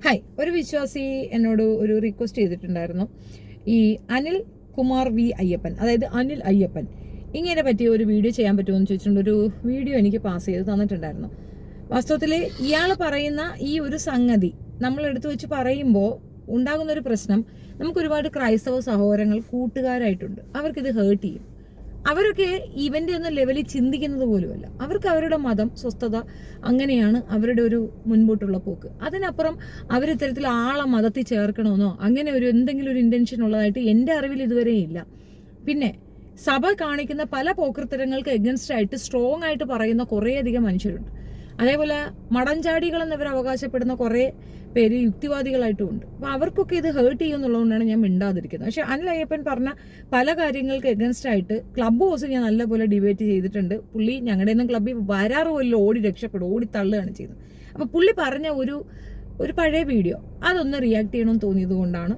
Hi, ഒരു വിശ്വാസി എന്നോട് ഒരു റിക്വസ്റ്റ് ചെയ്തിട്ടുണ്ടായിരുന്നു. ഈ അനിൽ കുമാർ വി അയ്യപ്പൻ, അതായത് അനിൽ അയ്യപ്പൻ, ഇങ്ങനെ പറ്റിയ ഒരു വീഡിയോ ചെയ്യാൻ പറ്റുമോ എന്ന് ചോദിച്ചിട്ടുണ്ട്. ഒരു വീഡിയോ എനിക്ക് പാസ് ചെയ്ത് തന്നിട്ടുണ്ടായിരുന്നു. വാസ്തവത്തിൽ ഇയാൾ പറയുന്ന ഈ ഒരു സംഗതി നമ്മൾ എടുത്തു വെച്ച് പറയുമ്പോൾ ഉണ്ടാകുന്നൊരു പ്രശ്നം, നമുക്ക് ഒരുപാട് ക്രൈസ്തവ സഹോദരങ്ങൾ കൂട്ടുകാരായിട്ടുണ്ട്. അവർക്കിത് ഹേർട്ട് ചെയ്യും. അവരൊക്കെ ഇവൻ്റെ ഒന്നും ലെവലിൽ ചിന്തിക്കുന്നത് പോലുമല്ല. അവർക്ക് അവരുടെ മതം, സ്വസ്ഥത, അങ്ങനെയാണ് അവരുടെ ഒരു മുൻപോട്ടുള്ള പോക്ക്. അതിനപ്പുറം അവർ ഇത്തരത്തിൽ ആളെ മതത്തിൽ ചേർക്കണമെന്നോ അങ്ങനെ ഒരു എന്തെങ്കിലും ഒരു ഇൻറ്റൻഷൻ ഉള്ളതായിട്ട് എൻ്റെ അറിവിൽ ഇതുവരെ ഇല്ല. പിന്നെ സഭ കാണിക്കുന്ന പല പോക്കൃത്തരങ്ങൾക്ക് എഗൻസ്റ്റ് ആയിട്ട് സ്ട്രോങ് ആയിട്ട് പറയുന്ന കുറേയധികം മനുഷ്യരുണ്ട്. അതേപോലെ മടഞ്ചാടികൾ എന്നിവർ അവകാശപ്പെടുന്ന കുറേ പേര് യുക്തിവാദികളായിട്ടും ഉണ്ട്. അപ്പോൾ അവർക്കൊക്കെ ഇത് ഹേർട്ട് ചെയ്യുമെന്നുള്ളതുകൊണ്ടാണ് ഞാൻ മിണ്ടാതിരിക്കുന്നത്. പക്ഷേ അനിൽ അയ്യപ്പൻ പറഞ്ഞ പല കാര്യങ്ങൾക്ക് എഗൻസ്റ്റ് ആയിട്ട് ക്ലബ് ഹൗസ് ഞാൻ നല്ലപോലെ ഡിബേറ്റ് ചെയ്തിട്ടുണ്ട്. പുള്ളി ഞങ്ങളുടെ ഒന്നും ക്ലബ്ബിൽ വരാറ് പോലും ഓടി രക്ഷപ്പെടും, ഓടി തള്ളുകയാണ് ചെയ്യുന്നത്. അപ്പോൾ പുള്ളി പറഞ്ഞ ഒരു പഴയ വീഡിയോ അതൊന്ന് റിയാക്ട് ചെയ്യണമെന്ന് തോന്നിയത് കൊണ്ടാണ്.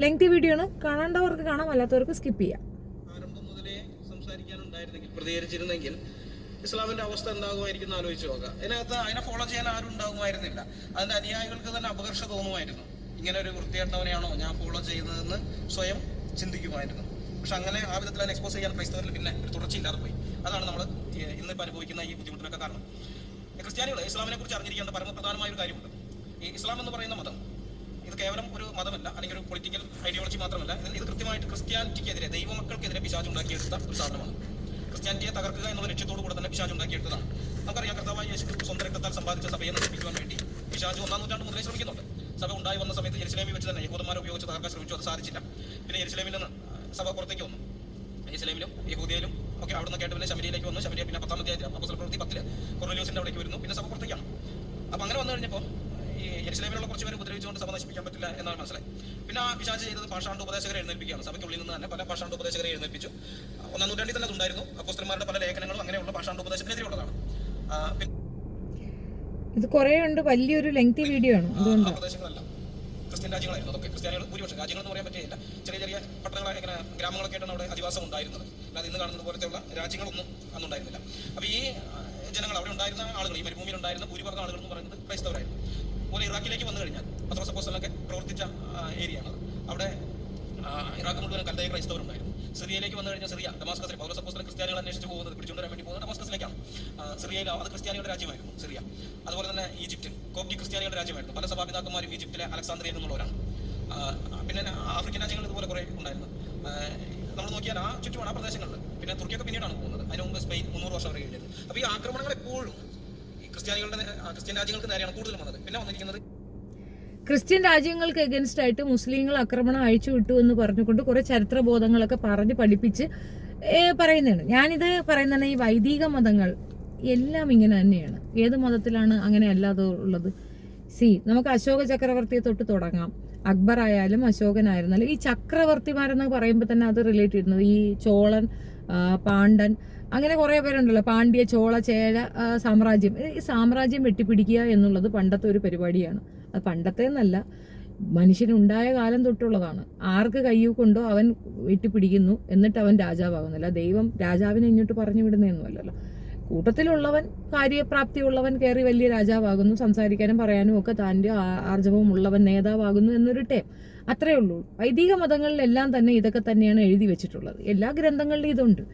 ലെങ്തി വീഡിയോ ആണ്, കാണേണ്ടവർക്ക് കാണാം, അല്ലാത്തവർക്ക് സ്കിപ്പ് ചെയ്യാം. ആരംഭം മുതലേ സംസാരിക്കാനുണ്ടായിരുന്നെങ്കിൽ, പ്രതികരിച്ചിരുന്നെങ്കിൽ ഇസ്ലാമിന്റെ അവസ്ഥ എന്താകുമായിരിക്കും ആലോചിച്ച് നോക്കുക. അതിനെ ഫോളോ ചെയ്യാൻ ആരും ഉണ്ടാകുമായിരുന്നില്ല. അതിന്റെ അനുയായികൾക്ക് തന്നെ അപകർഷ തോന്നുമായിരുന്നു. ഇങ്ങനെ ഒരു വൃത്തികെട്ടവനെയാണോ ഞാൻ ഫോളോ ചെയ്യുന്നതെന്ന് സ്വയം ചിന്തിക്കുമായിരുന്നു. പക്ഷെ അങ്ങനെ ആ വിധത്തിൽ അതിനെ എക്സ്പോസ് ചെയ്യാൻ ക്രൈസ്തവരിൽ പിന്നെ ഒരു തുടർച്ചയില്ലാതെ പോയി. അതാണ് നമ്മൾ ഇന്നിപ്പോൾ അനുഭവിക്കുന്ന ഈ ബുദ്ധിമുട്ടിനൊക്കെ കാരണം. ക്രിസ്ത്യാനികൾ ഇസ്ലാമിനെ കുറിച്ച് അറിഞ്ഞിരിക്കേണ്ട പരമപ്രധാനമായ ഒരു കാര്യമുണ്ട്. ഈ ഇസ്ലാം എന്ന് പറയുന്ന മതം ഇത് കേവലം ഒരു മതമല്ല, അല്ലെങ്കിൽ ഒരു പൊളിറ്റിക്കൽ ഐഡിയോളജി മാത്രമല്ല. ഇത് കൃത്യമായിട്ട് ക്രിസ്ത്യാനിറ്റിക്കെതിരെ, ദൈവമക്കൾക്കെതിരെ പിശാച് ഉണ്ടാക്കിയെടുത്ത ഒരു സാധനമാണ്. ക്രിസ്ത്യാനിറ്റിയെ തകർക്കുക എന്നുള്ള ലക്ഷ്യത്തോടു കൂടെ തന്നെ പിശാച് ഉണ്ടാക്കിയെടുത്തതാണ്. നമുക്കറിയാം, കർത്താവായ യേശു ക്രിസ്തു സ്വന്തം രക്തത്താൽ സമ്പാദിച്ച സഭയെ നശിപ്പിക്കുവാൻ വേണ്ടി പിശാച് 1-ാം നൂറ്റാണ്ട് മുതലേ ശ്രമിക്കുന്നുണ്ട്. സഭ ഉണ്ടായി വന്ന സമയത്ത് യെരുശലേമിൽ വെച്ച് തന്നെ യഹൂദന്മാരെ ഉപയോഗിച്ച് തകർക്കാൻ ശ്രമിച്ചു. അത് സാധിച്ചില്ല. പിന്നെ യെരുശലേമിൽ നിന്ന് സഭ പുറത്തേക്ക് വന്നു. യെരുശലേമിലും യഹൂദയിലും ഒക്കെ അവിടെ നിന്ന് കേട്ട് പിന്നെ ശമരിയിലേക്ക് വന്നു. ശമരിയ പിന്നെ 10-ാം അധ്യായം അപ്പോസ്തല പ്രവൃത്തി 10 കൊർന്നേലിയോസിന്റെ അവിടേക്ക് വരുന്നു. പിന്നെ സഭ പുറത്തേക്കാണ്. അപ്പം അങ്ങനെ വന്നു കഴിഞ്ഞപ്പോൾ ഈ യെരുശലേമിലുള്ള കുറച്ച് പേരെ ഉപദ്രവിച്ചുകൊണ്ട് സഭ നശിപ്പിക്കാൻ പറ്റില്ല എന്നാണ് മനസ്സിലായി. പിന്നെ ആ പിശാച് ചെയ്തത് പാഷാണ്ഡ ഉപദേശകരെ എഴുന്നേൽപ്പിക്കുകയാണ്. സഭയ്ക്കുള്ളിൽ നിന്ന് തന്നെ പല പാഷാണ്ഡ ഉപദേശകരെ എഴുന്നേൽപ്പിച്ചു. 1-ാം നൂറ്റാണ്ടിൽ തന്നെ അതുണ്ടായിരുന്നു. അപ്പോസ്തലന്മാരുടെ പല ലേഖനങ്ങളും അങ്ങനെയുള്ള പാഷാണ്ഡ ഉപദേശത്തിനെതിരെയുള്ളതാണ്. ഇത് കുറേ ഉണ്ട്, വലിയൊരു ലെങ്തി വീഡിയോ ആണ്. അതുകൊണ്ട് പ്രദേശങ്ങളല്ല ക്രിസ്ത്യൻ രാജ്യങ്ങളായിരുന്നു. അതൊക്കെ ക്രിസ്ത്യാനികൾ ഭൂരിപക്ഷം രാജ്യങ്ങൾ എന്ന് പറയാൻ പറ്റില്ല. ചെറിയ ചെറിയ പട്ടണങ്ങൾ, ഇങ്ങനെ ഗ്രാമങ്ങളൊക്കെ ആയിട്ടാണ് അവിടെ അധിവാസം ഉണ്ടായിരുന്നത്. അല്ലാതെ ഇന്ന് കാണുന്നത് പോലത്തെയുള്ള രാജ്യങ്ങളൊന്നും അന്നുണ്ടായിരുന്നില്ല. അപ്പോൾ ഈ ജനങ്ങൾ, അവിടെ ഉണ്ടായിരുന്ന ആളുകൾ, ഈ മരുഭൂമിയിൽ ഉണ്ടായിരുന്ന ഭൂരിഭാഗം ആളുകൾ എന്ന് പറയുന്നത് ക്രൈസ്തവരായിരുന്നു. അതുപോലെ ഇറാഖിലേക്ക് വന്നു കഴിഞ്ഞാൽ പത്രോസ് അപ്പോസ്തലനൊക്കെ പ്രവർത്തിച്ച ഏരിയയാണ്. അവിടെ ഇറാഖ് മുഴുവൻ കൽദയ ക്രൈസ്തവരുണ്ടായിരുന്നു. സിറിയയിലേക്ക് വന്നു കഴിഞ്ഞാൽ സിറിയ, ഡമാസ്കസിൽ പൗലോസ് അപ്പോസ്തലൻ ക്രിസ്ത്യാനികൾ അന്വേഷിച്ച് പോകുന്നത്, പിടിച്ചുകൊണ്ടുവരാൻ വേണ്ടി പോകുന്നത് ഡമാസ്കസിലേക്കാണ്. സിറിയയിൽ അത് ക്രിസ്ത്യാനികളുടെ രാജ്യമായിരുന്നു സിറിയ. അതുപോലെ തന്നെ ഈജിപ്റ്റ് കോപ്റ്റി ക്രിസ്ത്യാനികളുടെ രാജ്യമായിരുന്നു. പല സഭാപിതാക്കന്മാരും ഈജിപ്തിലെ അലക്സാന്ദ്രിയയിൽ നിന്നുള്ളവരാണ്. പിന്നെ ആഫ്രിക്കൻ രാജ്യങ്ങൾ ഇതുപോലെ കുറേ ഉണ്ടായിരുന്നു. നമ്മൾ നോക്കിയാൽ ആ ചുറ്റുമാണ്, ആ പ്രദേശങ്ങളിൽ. പിന്നെ തുർക്കിയൊക്കെ പിന്നീടാണ് പോകുന്നത്. അതിന് മുമ്പ് സ്പെയിൻ 300 വർഷം വരെ കഴിഞ്ഞിരുന്നു. അപ്പോൾ ഈ ആക്രമണങ്ങൾ എപ്പോഴും ഈ ക്രിസ്ത്യൻ രാജ്യങ്ങൾക്ക് നേരെയാണ് കൂടുതലും വന്നത്. പിന്നെ വന്നിരിക്കുന്നത് ക്രിസ്ത്യൻ രാജ്യങ്ങൾക്ക് എഗൻസ്റ്റ് ആയിട്ട് മുസ്ലിങ്ങൾ ആക്രമണം അഴിച്ചുവിട്ടു എന്ന് പറഞ്ഞുകൊണ്ട് കുറെ ചരിത്രബോധങ്ങളൊക്കെ പറഞ്ഞ് പഠിപ്പിച്ച് പറയുന്നതാണ്. ഞാനിത് പറയുന്നതാണ്, ഈ വൈദിക മതങ്ങൾ എല്ലാം ഇങ്ങനെ തന്നെയാണ്. ഏത് മതത്തിലാണ് അങ്ങനെ അല്ലാതെ ഉള്ളത്? നമുക്ക് അശോക ചക്രവർത്തിയെ തൊട്ട് തുടങ്ങാം. അക്ബർ ആയാലും അശോകനായിരുന്നാലും ഈ ചക്രവർത്തിമാരെന്ന് പറയുമ്പോൾ തന്നെ അത് റിലേറ്റ് ചെയ്യുന്നത് ഈ ചോളൻ, പാണ്ഡൻ, അങ്ങനെ കുറേ പേരുണ്ടല്ലോ. പാണ്ഡ്യ, ചോള, ചേര സാമ്രാജ്യം. ഈ സാമ്രാജ്യം വെട്ടിപ്പിടിക്കുക എന്നുള്ളത് പണ്ടത്തെ ഒരു പരിപാടിയാണ്. അത് പണ്ടത്തെ എന്നല്ല, മനുഷ്യനുണ്ടായ കാലം തൊട്ടുള്ളതാണ്. ആർക്ക് കയ്യൂ കൊണ്ടോ അവൻ വെട്ടിപ്പിടിക്കുന്നു, എന്നിട്ട് അവൻ രാജാവാകുന്നില്ല. ദൈവം രാജാവിനെ ഇങ്ങോട്ട് പറഞ്ഞു വിടുന്നതൊന്നുമല്ലല്ലോ. കൂട്ടത്തിലുള്ളവൻ, കാര്യപ്രാപ്തിയുള്ളവൻ കയറി വലിയ രാജാവാകുന്നു. സംസാരിക്കാനും പറയാനും ഒക്കെ താൻ്റെ ആർജവവും ഉള്ളവൻ നേതാവാകുന്നു എന്നൊരു ടേം. അത്രയേ ഉള്ളൂ. വൈദിക മതങ്ങളിലെല്ലാം തന്നെ ഇതൊക്കെ തന്നെയാണ് എഴുതി വെച്ചിട്ടുള്ളത്. എല്ലാ ഗ്രന്ഥങ്ങളിലും ഇതുണ്ട്.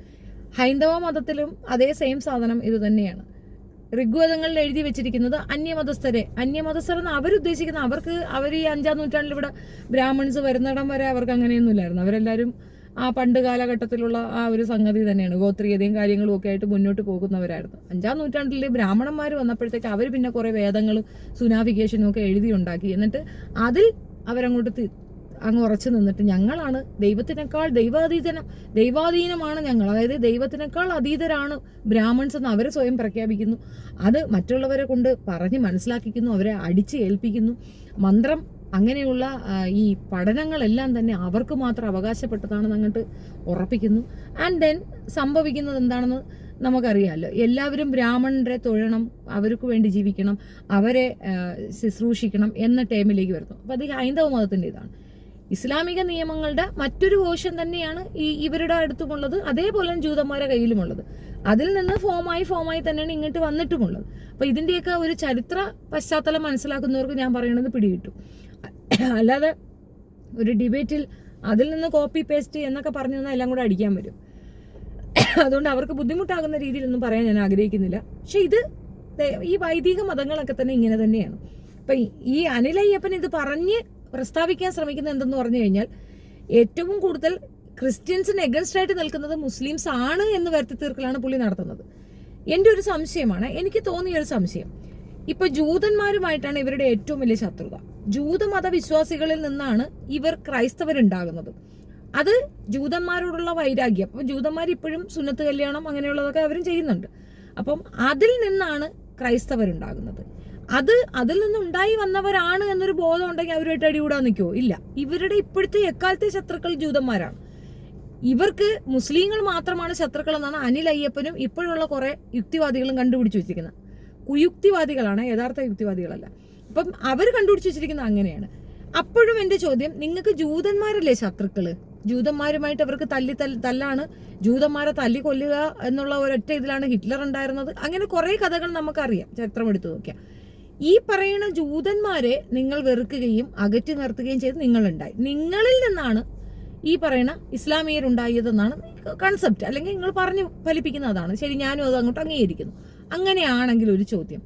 ഹൈന്ദവ മതത്തിലും അതേ സെയിം സാധനം ഇത് തന്നെയാണ്. ഋഗ്വേദങ്ങളിൽ എഴുതി വെച്ചിരിക്കുന്നത് അന്യമതസ്ഥർ എന്ന് അവരുദ്ദേശിക്കുന്ന, അവർ ഈ 5-ാം നൂറ്റാണ്ടിൽ ഇവിടെ ബ്രാഹ്മൺസ് വരുന്നിടം വരെ അവർക്ക് അങ്ങനെയൊന്നുമില്ലായിരുന്നു. അവരെല്ലാവരും ആ പണ്ട് കാലഘട്ടത്തിലുള്ള ആ ഒരു സംഗതി തന്നെയാണ്. ഗോത്രീയതയും കാര്യങ്ങളും ഒക്കെ ആയിട്ട് മുന്നോട്ട് പോകുന്നവരായിരുന്നു. 5-ാം നൂറ്റാണ്ടിൽ ബ്രാഹ്മണന്മാർ വന്നപ്പോഴത്തേക്ക് അവർ പിന്നെ കുറേ വേദങ്ങളും സുനാഫിക്കേഷനും ഒക്കെ എഴുതി ഉണ്ടാക്കി. എന്നിട്ട് അതിൽ അവരങ്ങോട്ട് അങ്ങ് ഉറച്ചു നിന്നിട്ട് ഞങ്ങളാണ് ദൈവത്തിനേക്കാൾ ദൈവാധീനമാണ് ഞങ്ങൾ, അതായത് ദൈവത്തിനേക്കാൾ അതീതരാണ് ബ്രാഹ്മൺസ് എന്ന് അവർ സ്വയം പ്രഖ്യാപിക്കുന്നു. അത് മറ്റുള്ളവരെ കൊണ്ട് പറഞ്ഞ് മനസ്സിലാക്കിക്കുന്നു, അവരെ അടിച്ച് ഏൽപ്പിക്കുന്നു. മന്ത്രം, അങ്ങനെയുള്ള ഈ പഠനങ്ങളെല്ലാം തന്നെ അവർക്ക് മാത്രം അവകാശപ്പെട്ടതാണെന്ന് അങ്ങോട്ട് ഉറപ്പിക്കുന്നു. ആൻഡ് ദെൻ സംഭവിക്കുന്നത് എന്താണെന്ന് നമുക്കറിയാമല്ലോ. എല്ലാവരും ബ്രാഹ്മണരെ തൊഴണം, അവർക്ക് വേണ്ടി ജീവിക്കണം, അവരെ ശുശ്രൂഷിക്കണം എന്ന ടേമിലേക്ക് വരുന്നു. അപ്പോൾ അത് ഹൈന്ദവ മതത്തിൻ്റെ ഇതാണ്. ഇസ്ലാമിക നിയമങ്ങളുടെ മറ്റൊരു വേർഷൻ തന്നെയാണ് ഇവരുടെ അടുത്തുമുള്ളത്. അതേപോലെ ജൂതന്മാരുടെ കയ്യിലുമുള്ളത്. അതിൽ നിന്ന് ഫോമായി തന്നെയാണ് ഇങ്ങോട്ട് വന്നിട്ടുമുള്ളത്. അപ്പോൾ ഇതിൻ്റെയൊക്കെ ഒരു ചരിത്ര പശ്ചാത്തലം മനസ്സിലാക്കുന്നവർക്ക് ഞാൻ പറയുന്നത് പിടികിട്ടും. അല്ലാതെ ഒരു ഡിബേറ്റിൽ അതിൽ നിന്ന് കോപ്പി പേസ്റ്റ് എന്നൊക്കെ പറഞ്ഞു തന്നാൽ എല്ലാം കൂടെ അടിക്കാൻ വരും. അതുകൊണ്ട് അവർക്ക് ബുദ്ധിമുട്ടാകുന്ന രീതിയിലൊന്നും പറയാൻ ഞാൻ ആഗ്രഹിക്കുന്നില്ല. പക്ഷെ ഇത് ഈ വൈദിക മതങ്ങളൊക്കെ തന്നെ ഇങ്ങനെ തന്നെയാണ്. അപ്പം ഈ അനിൽ അയ്യപ്പൻ ഇത് പറഞ്ഞ് പ്രസ്താവിക്കാൻ ശ്രമിക്കുന്നത് എന്തെന്ന് പറഞ്ഞു കഴിഞ്ഞാൽ ഏറ്റവും കൂടുതൽ ക്രിസ്ത്യൻസിന് എഗൻസ്റ്റ് ആയിട്ട് നിൽക്കുന്നത് മുസ്ലിംസ് ആണ് എന്ന് വരുത്തി തീർക്കലാണ് പുള്ളി നടത്തുന്നത്. എൻ്റെ ഒരു സംശയമാണ്, എനിക്ക് തോന്നിയൊരു സംശയം, ഇപ്പൊ ജൂതന്മാരുമായിട്ടാണ് ഇവരുടെ ഏറ്റവും വലിയ ശത്രുത. ജൂതമത വിശ്വാസികളിൽ നിന്നാണ് ഇവർ ക്രൈസ്തവരുണ്ടാകുന്നത്. അത് ജൂതന്മാരോടുള്ള വൈരാഗ്യം. അപ്പം ജൂതന്മാർ ഇപ്പോഴും സുന്നത്ത് കല്യാണം അങ്ങനെയുള്ളതൊക്കെ അവരും ചെയ്യുന്നുണ്ട്. അപ്പം അതിൽ നിന്നാണ് ക്രൈസ്തവരുണ്ടാകുന്നത്. അതിൽ നിന്നുണ്ടായി വന്നവരാണ് എന്നൊരു ബോധം ഉണ്ടെങ്കിൽ അവരുമായിട്ട് അടികൂടാൻ നിൽക്കുമോ? ഇല്ല. ഇവരുടെ ഇപ്പോഴത്തെ എക്കാലത്തെ ശത്രുക്കൾ ജൂതന്മാരാണ്. ഇവർക്ക് മുസ്ലിങ്ങൾ മാത്രമാണ് ശത്രുക്കൾ എന്നാണ് അനിൽ അയ്യപ്പനും ഇപ്പോഴുള്ള കുറെ യുക്തിവാദികളും കണ്ടുപിടിച്ചു വെച്ചിരിക്കുന്നത്. കുയുക്തിവാദികളാണ്, യഥാർത്ഥ യുക്തിവാദികളല്ല. അപ്പം അവർ കണ്ടുപിടിച്ചു വെച്ചിരിക്കുന്നത് അങ്ങനെയാണ്. അപ്പോഴും എൻ്റെ ചോദ്യം, നിങ്ങൾക്ക് ജൂതന്മാരല്ലേ ശത്രുക്കള്? ജൂതന്മാരുമായിട്ട് അവർക്ക് തല്ലാണ്, ജൂതന്മാരെ തല്ലിക്കൊല്ലുക എന്നുള്ള ഒരൊറ്റ ഇതിലാണ് ഹിറ്റ്ലർ ഉണ്ടായിരുന്നത്. അങ്ങനെ കുറെ കഥകൾ നമുക്കറിയാം, ചരിത്രം എടുത്തു നോക്കിയാൽ. ഈ പറയുന്ന ജൂതന്മാരെ നിങ്ങൾ വെറുക്കുകയും അകറ്റി നിർത്തുകയും ചെയ്ത് നിങ്ങളുണ്ടായി. നിങ്ങളിൽ നിന്നാണ് ഈ പറയുന്ന ഇസ്ലാമിയരുണ്ടായതെന്നാണ് കൺസെപ്റ്റ്, അല്ലെങ്കിൽ നിങ്ങൾ പറഞ്ഞു ഫലിപ്പിക്കുന്നതാണ്. ശരി, ഞാനും അത് അങ്ങോട്ട് അംഗീകരിക്കുന്നു. അങ്ങനെയാണെങ്കിൽ ഒരു ചോദ്യം,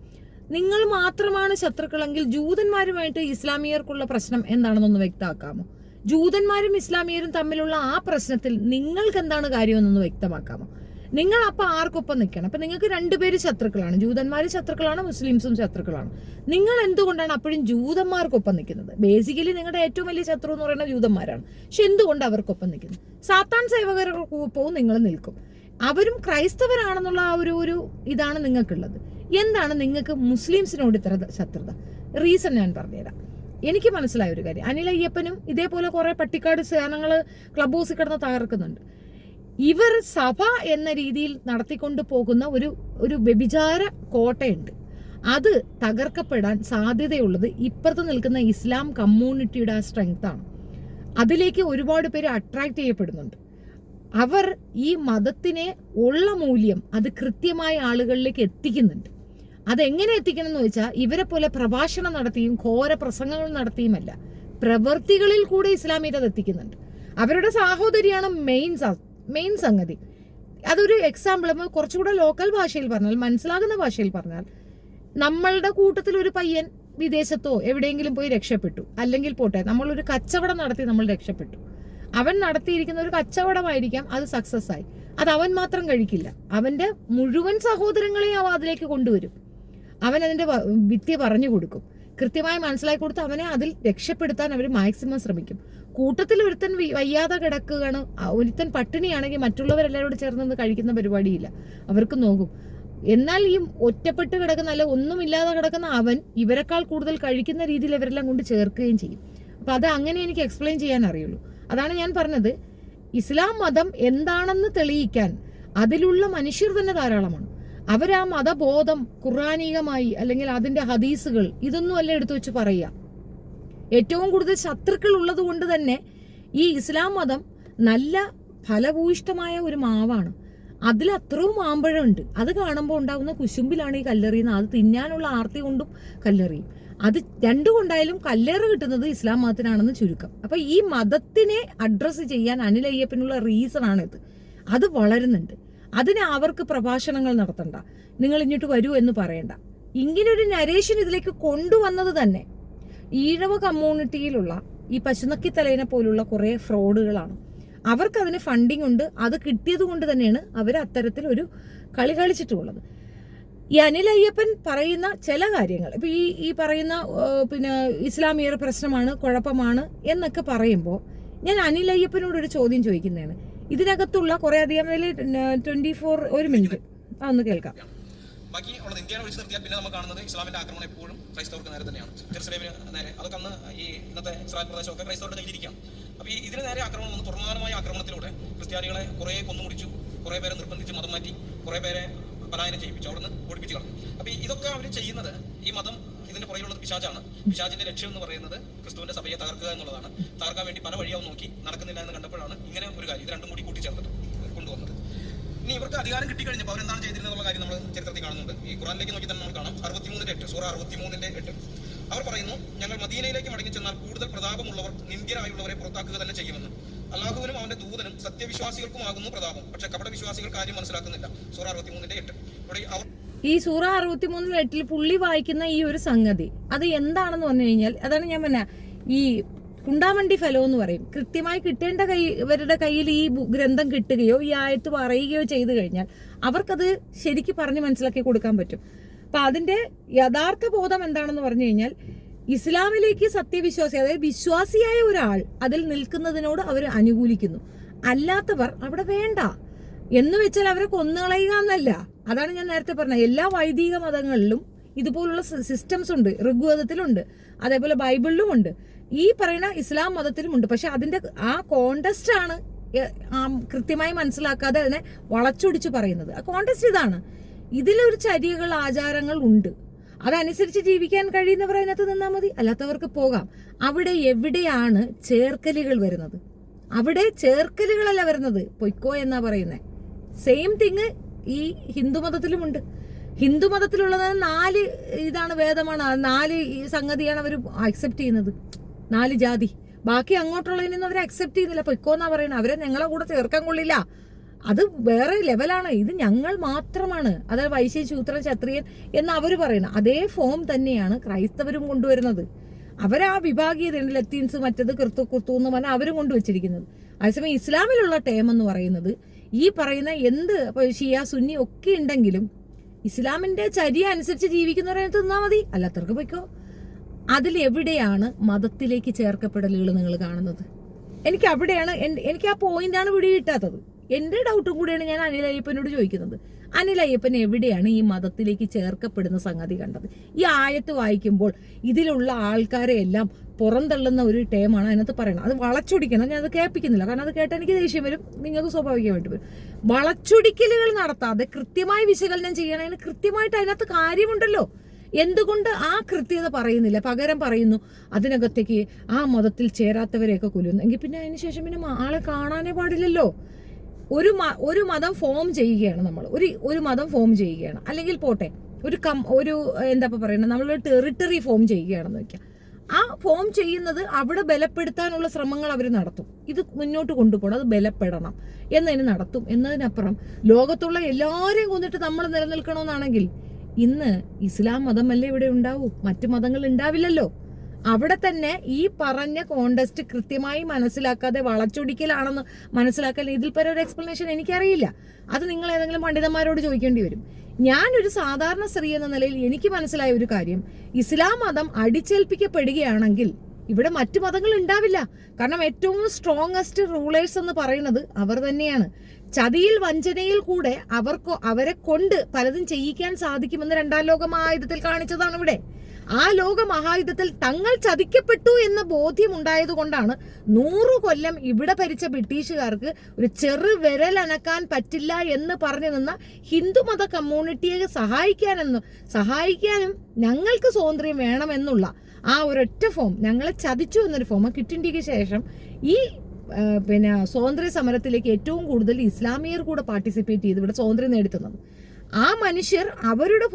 നിങ്ങൾ മാത്രമാണ് ശത്രുക്കളെങ്കിൽ ജൂതന്മാരുമായിട്ട് ഇസ്ലാമിയർക്കുള്ള പ്രശ്നം എന്താണെന്നൊന്ന് വ്യക്തമാക്കാമോ? ജൂതന്മാരും ഇസ്ലാമിയരും തമ്മിലുള്ള ആ പ്രശ്നത്തിൽ നിങ്ങൾക്ക് എന്താണ് കാര്യമെന്നൊന്ന് വ്യക്തമാക്കാമോ? നിങ്ങൾ അപ്പൊ ആർക്കൊപ്പം നിൽക്കണം? അപ്പൊ നിങ്ങൾക്ക് രണ്ടുപേര് ശത്രുക്കളാണ്, ജൂതന്മാരും ശത്രുക്കളാണ്, മുസ്ലിംസും ശത്രുക്കളാണ്. നിങ്ങൾ എന്തുകൊണ്ടാണ് അപ്പോഴും ജൂതന്മാർക്കൊപ്പം നിൽക്കുന്നത്? ബേസിക്കലി നിങ്ങളുടെ ഏറ്റവും വലിയ ശത്രു എന്ന് പറയുന്നത് ജൂതന്മാരാണ്. പക്ഷെ എന്തുകൊണ്ട് അവർക്കൊപ്പം നിൽക്കുന്നത്? സാത്താൻ സേവകർക്കൊപ്പവും നിങ്ങൾ നിൽക്കും. അവരും ക്രൈസ്തവരാണെന്നുള്ള ആ ഒരു ഇതാണ് നിങ്ങൾക്കുള്ളത്. എന്താണ് നിങ്ങൾക്ക് മുസ്ലിംസിനോട് ഇത്ര ശത്രുത? റീസൺ ഞാൻ പറഞ്ഞുതരാം. എനിക്ക് മനസ്സിലായ ഒരു കാര്യം, അനിൽ അയ്യപ്പനും ഇതേപോലെ കുറെ പട്ടിക്കാട് സേനകള് ക്ലബ് ഹൗസിൽ കിടന്ന് തകർക്കുന്നുണ്ട്. ഇവർ സഭ എന്ന രീതിയിൽ നടത്തിക്കൊണ്ട് പോകുന്ന ഒരു വ്യഭിചാര കോട്ടയുണ്ട്. അത് തകർക്കപ്പെടാൻ സാധ്യതയുള്ളത് ഇപ്പുറത്ത് നിൽക്കുന്ന ഇസ്ലാം കമ്മ്യൂണിറ്റിയുടെ ആ സ്ട്രെങ്ത് ആണ്. അതിലേക്ക് ഒരുപാട് പേര് അട്രാക്ട് ചെയ്യപ്പെടുന്നുണ്ട്. അവർ ഈ മതത്തിനെ ഉള്ള മൂല്യം അത് കൃത്യമായ ആളുകളിലേക്ക് എത്തിക്കുന്നുണ്ട്. അതെങ്ങനെ എത്തിക്കണം എന്ന് വെച്ചാൽ ഇവരെ പോലെ പ്രഭാഷണം നടത്തിയും ഘോര പ്രസംഗങ്ങൾ നടത്തിയുമല്ല, പ്രവൃത്തികളിൽ കൂടെ ഇസ്ലാമിയത എത്തിക്കുന്നുണ്ട്. അവരുടെ സാഹോദര്യാണ് മെയിൻ സംഗതി. അതൊരു എക്സാമ്പിൾ കുറച്ചുകൂടെ ലോക്കൽ ഭാഷയിൽ പറഞ്ഞാൽ, മനസ്സിലാകുന്ന ഭാഷയിൽ പറഞ്ഞാൽ, നമ്മളുടെ കൂട്ടത്തിൽ ഒരു പയ്യൻ വിദേശത്തോ എവിടെയെങ്കിലും പോയി രക്ഷപ്പെട്ടു, അല്ലെങ്കിൽ പോട്ടെ നമ്മളൊരു കച്ചവടം നടത്തി നമ്മൾ രക്ഷപ്പെട്ടു. അവൻ നടത്തിയിരിക്കുന്ന ഒരു കച്ചവടമായിരിക്കാം, അത് സക്സസ് ആയി. അത് അവൻ മാത്രം കഴിക്കില്ല, അവന്റെ മുഴുവൻ സഹോദരങ്ങളെയും അവൻ അതിലേക്ക് കൊണ്ടുവരും. അവൻ അതിന്റെ വിദ്യ പറഞ്ഞു കൊടുക്കും, കൃത്യമായി മനസ്സിലാക്കി കൊടുത്ത് അവനെ അതിൽ രക്ഷപ്പെടുത്താൻ അവർ മാക്സിമം ശ്രമിക്കും. കൂട്ടത്തിൽ ഒരുത്തൻ വയ്യാതെ കിടക്കുകയാണ്, ഒരുത്തൻ പട്ടിണിയാണെങ്കിൽ മറ്റുള്ളവരെല്ലാവരോട് ചേർന്ന് കഴിക്കുന്ന പരിപാടിയില്ല, അവർക്ക് നോക്കും. എന്നാൽ ഈ ഒറ്റപ്പെട്ട് കിടക്കുന്ന, അല്ല ഒന്നുമില്ലാതെ കിടക്കുന്ന അവൻ ഇവരെക്കാൾ കൂടുതൽ കഴിക്കുന്ന രീതിയിൽ ഇവരെല്ലാം കൊണ്ട് ചേർക്കുകയും ചെയ്യും. അപ്പൊ അത് അങ്ങനെ എനിക്ക് എക്സ്പ്ലെയിൻ ചെയ്യാൻ അറിയുള്ളൂ. അതാണ് ഞാൻ പറഞ്ഞത്, ഇസ്ലാം മതം എന്താണെന്ന് തെളിയിക്കാൻ അതിലുള്ള മനുഷ്യർ തന്നെ ധാരാളമാണ്. അവരാ മതബോധം ഖുർആനികമായി അല്ലെങ്കിൽ അതിന്റെ ഹദീസുകൾ ഇതൊന്നും അല്ല എടുത്തു വെച്ച് പറയുക. ഏറ്റവും കൂടുതൽ ശത്രുക്കൾ ഉള്ളത് കൊണ്ട് തന്നെ ഈ ഇസ്ലാം മതം നല്ല ഫലഭൂയിഷ്ടമായ ഒരു മാവാണ്. അതിൽ അത്രയും മാമ്പഴമുണ്ട്. അത് കാണുമ്പോൾ ഉണ്ടാകുന്ന കുശുമ്പിലാണ് ഈ കല്ലെറിയുന്നത്. അത് തിന്നാനുള്ള ആർത്തി കൊണ്ടും കല്ലെറിയും. അത് രണ്ടുകൊണ്ടായാലും കല്ലേറ് കിട്ടുന്നത് ഇസ്ലാം മതത്തിനാണെന്ന് ചുരുക്കം. അപ്പൊ ഈ മതത്തിനെ അഡ്രസ്സ് ചെയ്യാൻ അനിൽ അയ്യപ്പനുള്ള റീസൺ ആണിത്. അത് വളരുന്നുണ്ട്. അതിന് അവർക്ക് പ്രഭാഷണങ്ങൾ നടത്തണ്ട, നിങ്ങൾ ഇങ്ങോട്ട് വരൂ എന്ന് പറയണ്ട. ഇങ്ങനൊരു നരേഷൻ ഇതിലേക്ക് കൊണ്ടുവന്നത് തന്നെ ഈഴവ കമ്മ്യൂണിറ്റിയിലുള്ള ഈ പശുനക്കിത്തലേനെ പോലുള്ള കുറെ ഫ്രോഡുകളാണ്. അവർക്ക് അതിന് ഫണ്ടിങ് ഉണ്ട്. അത് കിട്ടിയത് കൊണ്ട് തന്നെയാണ് അവർ അത്തരത്തിൽ ഒരു കളി കളിച്ചിട്ടുള്ളത്. ഈ അനിൽ അയ്യപ്പൻ പറയുന്ന ചില കാര്യങ്ങൾ, ഇപ്പൊ ഈ പറയുന്ന പിന്നെ ഇസ്ലാമിയർ പ്രശ്നമാണ്, കുഴപ്പമാണ് എന്നൊക്കെ പറയുമ്പോൾ ഞാൻ അനിൽ അയ്യപ്പനോട് ഒരു ചോദ്യം ചോദിക്കുന്നതാണ്. ഇതിനകത്തുള്ള കുറെ അധികം 24 ഒരു മിനിറ്റ് ഒന്ന് കേൾക്കാം. ബാക്കി ഉള്ളത് ഇന്ത്യയെ ഒഴിച്ചു നിർത്തിയാൽ പിന്നെ നമ്മൾ കാണുന്നത് ഇസ്ലാമിന്റെ ആക്രമണം എപ്പോഴും ക്രൈസ്തവർക്ക് നേരെ തന്നെയാണ്. ജെറുസലേമിന് നേരെ, അതൊക്കെ അന്ന് ഈ ഇന്നത്തെ ഇസ്രായേൽ പ്രദേശമൊക്കെ ക്രൈസ്തവരുടെ കയ്യിലിരിക്കുകയാണ്. അപ്പോൾ ഈ ഇതിന് നേരെ ആക്രമണം വന്ന് തുറമുഖമായ ആക്രമണത്തിലൂടെ ക്രിസ്ത്യാനികളെ കുറേ കൊന്നുമുടിച്ചു, കുറേ പേരെ നിർബന്ധിച്ച് മതം മാറ്റി, കുറേ പേരെ പലായനം ചെയ്യിപ്പിച്ചു, അവിടെ നിന്ന് ഓടിപ്പിച്ച് കളഞ്ഞു. അപ്പോൾ ഇതൊക്കെ അവർ ചെയ്യുന്നത്, ഈ മതം ഇതിന്റെ പുറകിലുള്ളത് പിശാചാണ്. പിശാചിന്റെ ലക്ഷ്യം എന്ന് പറയുന്നത് ക്രിസ്തുവിന്റെ സഭയെ തകർക്കുക എന്നുള്ളതാണ്. തകർക്കാൻ വേണ്ടി പല വഴിയാവും നോക്കി, നടക്കുന്നില്ല എന്ന് കണ്ടപ്പോഴാണ് ഇങ്ങനെ ഒരു കാര്യം ഇത് രണ്ടും കൂടി കൂട്ടിച്ചേർത്തിട്ട് കൊണ്ടുവന്നത്. ഇനി ഇവർക്ക് അധികാരം കിട്ടിക്കഴിഞ്ഞപ്പോൾ അവരെന്താണ് ചെയ്തിരുന്നുള്ള കാര്യം നമ്മൾ ചരിത്രത്തിൽ കാണുന്നുണ്ട്. ഈ ഖുറാനിലേക്ക് നോക്കി തന്നെ നമ്മൾ കാണാം. 63:8 സൂറ 63:8 അവർ പറയുന്നു, ഞങ്ങൾ മദീനയിലേക്ക് മടങ്ങി ചെന്നാൽ കൂടുതൽ പ്രതാപമുള്ളവർ നിന്ദ്യരായുള്ളവരെ പുറത്താക്കുക തന്നെ ചെയ്യുമെന്ന്. അള്ളാഹുവിനും അവന്റെ ദൂതനും സത്യവിശ്വാസികൾക്കുമാകുന്നു പ്രതാപം, പക്ഷെ കപട വിശ്വാസികൾ കാര്യം മനസ്സിലാക്കുന്നില്ല. സൂറ 63:8. ഇവിടെ ഈ സൂറ 63:8 പുള്ളി വായിക്കുന്ന ഈ ഒരു സംഗതി അത് എന്താണെന്ന് പറഞ്ഞു കഴിഞ്ഞാൽ, അതാണ് ഞാൻ പറഞ്ഞ ഈ കുണ്ടാമണ്ടി ഫലം എന്ന് പറയും. കൃത്യമായി കിട്ടേണ്ട ഇവരുടെ കയ്യിൽ ഈ ഗ്രന്ഥം കിട്ടുകയോ ഈ ആയത്ത് പറയുകയോ ചെയ്തു കഴിഞ്ഞാൽ അവർക്കത് ശരിക്ക് പറഞ്ഞ് മനസ്സിലാക്കി കൊടുക്കാൻ പറ്റും. അപ്പൊ അതിന്റെ യഥാർത്ഥ ബോധം എന്താണെന്ന് പറഞ്ഞു കഴിഞ്ഞാൽ, ഇസ്ലാമിലേക്ക് സത്യവിശ്വാസി, അതായത് വിശ്വാസിയായ ഒരാൾ അതിൽ നിൽക്കുന്നതിനോട് അവർ അനുകൂലിക്കുന്നു. അല്ലാത്തവർ അവിടെ വേണ്ട എന്ന് വെച്ചാൽ അവരെ കൊന്നുകളയുക എന്നല്ല. അതാണ് ഞാൻ നേരത്തെ പറഞ്ഞത്. എല്ലാ വൈദിക മതങ്ങളിലും ഇതുപോലുള്ള സിസ്റ്റംസ് ഉണ്ട്. ഋഗ്വേദത്തിലുണ്ട്, അതേപോലെ ബൈബിളിലും ഉണ്ട്, ഈ പറയുന്ന ഇസ്ലാം മതത്തിലുമുണ്ട്. പക്ഷെ അതിന്റെ ആ കോണ്ടസ്റ്റ് ആണ് കൃത്യമായി മനസ്സിലാക്കാതെ അതിനെ വളച്ചൊടിച്ച് പറയുന്നത്. ആ കോണ്ടസ്റ്റ് ഇതാണ്. ഇതിലൊരു ചര്യകൾ, ആചാരങ്ങൾ ഉണ്ട്. അതനുസരിച്ച് ജീവിക്കാൻ കഴിയുന്നവർ അതിനകത്ത് നിന്നാൽ മതി, അല്ലാത്തവർക്ക് പോകാം. അവിടെ എവിടെയാണ് ചേർക്കലുകൾ വരുന്നത്? അവിടെ ചേർക്കലുകളല്ല വരുന്നത്, പൊയ്ക്കോ എന്നാ പറയുന്നത്. സെയിം തിങ് ഈ ഹിന്ദുമതത്തിലുമുണ്ട്. ഹിന്ദുമതത്തിലുള്ളത് 4 ഇതാണ്, വേദമാണ്. 4 സംഗതിയാണ് അവർ അക്സെപ്റ്റ് ചെയ്യുന്നത്, 4 ജാതി. ബാക്കി അങ്ങോട്ടുള്ളതിനൊന്നും അവർ അക്സെപ്റ്റ് ചെയ്യുന്നില്ല. പൊയ്ക്കോന്നാ പറയുന്നത്. അവരെ ഞങ്ങളെ കൂടെ ചേർക്കാൻ കൊള്ളില്ല, അത് വേറെ ലെവലാണ്, ഇത് ഞങ്ങൾ മാത്രമാണ്, അതായത് വൈശ്യ, ശൂദ്രൻ, ക്ഷത്രിയൻ എന്ന് അവർ പറയുന്നത്. അതേ ഫോം തന്നെയാണ് ക്രൈസ്തവരും കൊണ്ടുവരുന്നത്. അവരാ വിഭാഗീയത ലത്തീൻസ്, മറ്റത് കുർത്തു എന്ന് പറഞ്ഞാൽ അവരും കൊണ്ടുവച്ചിരിക്കുന്നത്. അതേസമയം ഇസ്ലാമിലുള്ള ടേം എന്ന് പറയുന്നത് ഈ പറയുന്ന എന്ത് ഷിയ, സുന്നി ഒക്കെ ഉണ്ടെങ്കിലും ഇസ്ലാമിന്റെ ചര്യ അനുസരിച്ച് ജീവിക്കുന്നവരെ തിന്നാൽ മതി, അല്ലാത്തവർക്ക് പോയിക്കോ. അതിലെവിടെയാണ് മതത്തിലേക്ക് ചേർക്കപ്പെടലുകൾ നിങ്ങൾ കാണുന്നത്? എനിക്ക് അവിടെയാണ്, എനിക്ക് ആ പോയിന്റാണ് പിടികിട്ടാത്തത്. എന്റെ ഡൗട്ടും കൂടിയാണ് ഞാൻ അനിൽ അയ്യപ്പനോട് ചോദിക്കുന്നത്. അനിൽ അയ്യപ്പൻ എവിടെയാണ് ഈ മതത്തിലേക്ക് ചേർക്കപ്പെടുന്ന സംഗതി കണ്ടത്? ഈ ആയത്ത് വായിക്കുമ്പോൾ ഇതിലുള്ള ആൾക്കാരെ എല്ലാം പുറന്തള്ളുന്ന ഒരു ടേമാണ് അതിനകത്ത് പറയുന്നത്. അത് വളച്ചൊടിക്കണം. ഞാൻ അത് കേൾപ്പിക്കുന്നില്ല, കാരണം അത് കേട്ടാൽ എനിക്ക് ദേഷ്യം വരും, നിങ്ങൾക്ക് സ്വാഭാവികമായിട്ട് വരും. വളച്ചൊടിക്കലുകൾ നടത്താതെ കൃത്യമായി വിശകലനം ചെയ്യണതിന് കൃത്യമായിട്ട് അതിനകത്ത് കാര്യമുണ്ടല്ലോ. എന്തുകൊണ്ട് ആ കൃത്യത പറയുന്നില്ല? പകരം പറയുന്നു അതിനകത്തേക്ക് ആ മതത്തിൽ ചേരാത്തവരെയൊക്കെ കൊല്ലുന്നു. എങ്കിൽ പിന്നെ അതിനുശേഷം പിന്നെ ആളെ കാണാനേ പാടില്ലല്ലോ. ഒരു മതം ഫോം ചെയ്യുകയാണ് നമ്മൾ, ഒരു മതം ഫോം ചെയ്യുകയാണ്, അല്ലെങ്കിൽ പോട്ടെ ഒരു എന്താ പറയുന്നത്, നമ്മളൊരു ടെറിട്ടറി ഫോം ചെയ്യുകയാണെന്ന് വെക്കാം. ആ ഫോം ചെയ്യുന്നത് അവിടെ ബലപ്പെടുത്താനുള്ള ശ്രമങ്ങൾ അവർ നടത്തും. ഇത് മുന്നോട്ട് കൊണ്ടുപോകണം, അത് ബലപ്പെടണം എന്നതിന് നടത്തും. എന്നതിനപ്പുറം ലോകത്തുള്ള എല്ലാവരെയും കൊന്നിട്ട് നമ്മൾ നിലനിൽക്കണമെന്നാണെങ്കിൽ ഇന്ന് ഇസ്ലാം മതമല്ലേ ഇവിടെ ഉണ്ടാവൂ, മറ്റു മതങ്ങൾ ഉണ്ടാവില്ലല്ലോ. അവിടെ തന്നെ ഈ പറഞ്ഞ കോണ്ടസ്റ്റ് കൃത്യമായി മനസ്സിലാക്കാതെ വളച്ചൊടിക്കലാണെന്ന് മനസ്സിലാക്കാൻ ഇതിൽ പരം ഒരു എക്സ്പ്ലനേഷൻ എനിക്കറിയില്ല. അത് നിങ്ങൾ ഏതെങ്കിലും പണ്ഡിതന്മാരോട് ചോദിക്കേണ്ടി വരും. ഞാനൊരു സാധാരണ സ്ത്രീ എന്ന നിലയിൽ എനിക്ക് മനസ്സിലായ ഒരു കാര്യം, ഇസ്ലാം മതം അടിച്ചേൽപ്പിക്കപ്പെടുകയാണെങ്കിൽ ഇവിടെ മറ്റു മതങ്ങൾ ഉണ്ടാവില്ല. കാരണം ഏറ്റവും സ്ട്രോങ്ങസ്റ്റ് റൂളേഴ്സ് എന്ന് പറയുന്നത് അവർ തന്നെയാണ്. ചതിയിൽ, വഞ്ചനയിൽ കൂടെ അവരെ കൊണ്ട് പലതും ചെയ്യിക്കാൻ സാധിക്കുമെന്ന് 2ാം ലോക മഹായുദ്ധത്തിൽ കാണിച്ചതാണ് ഇവിടെ. ആ ലോക മഹായുദ്ധത്തിൽ തങ്ങൾ ചതിക്കപ്പെട്ടു എന്ന ബോധ്യം ഉണ്ടായത് കൊണ്ടാണ് 100 കൊല്ലം ഇവിടെ ഭരിച്ച ബ്രിട്ടീഷുകാർക്ക് ഒരു ചെറു വിരൽ അനക്കാൻ പറ്റില്ല എന്ന് പറഞ്ഞു നിന്ന ഹിന്ദുമത കമ്മ്യൂണിറ്റിയെ സഹായിക്കാനും ഞങ്ങൾക്ക് സ്വാതന്ത്ര്യം വേണമെന്നുള്ള ആ ഒരൊറ്റ ഫോം, ഞങ്ങളെ ചതിച്ചു എന്നൊരു ഫോം ക്വിറ്റ് ഇന്ത്യക്ക് ശേഷം ഈ സ്വാതന്ത്ര്യ സമരത്തിലേക്ക് ഏറ്റവും കൂടുതൽ ഇസ്ലാമിയർ കൂടെ പാർട്ടിസിപ്പേറ്റ് ചെയ്ത് ഇവിടെ സ്വാതന്ത്ര്യം നേടിത്തുന്നത്. ആ മനുഷ്യർ അവരുടെ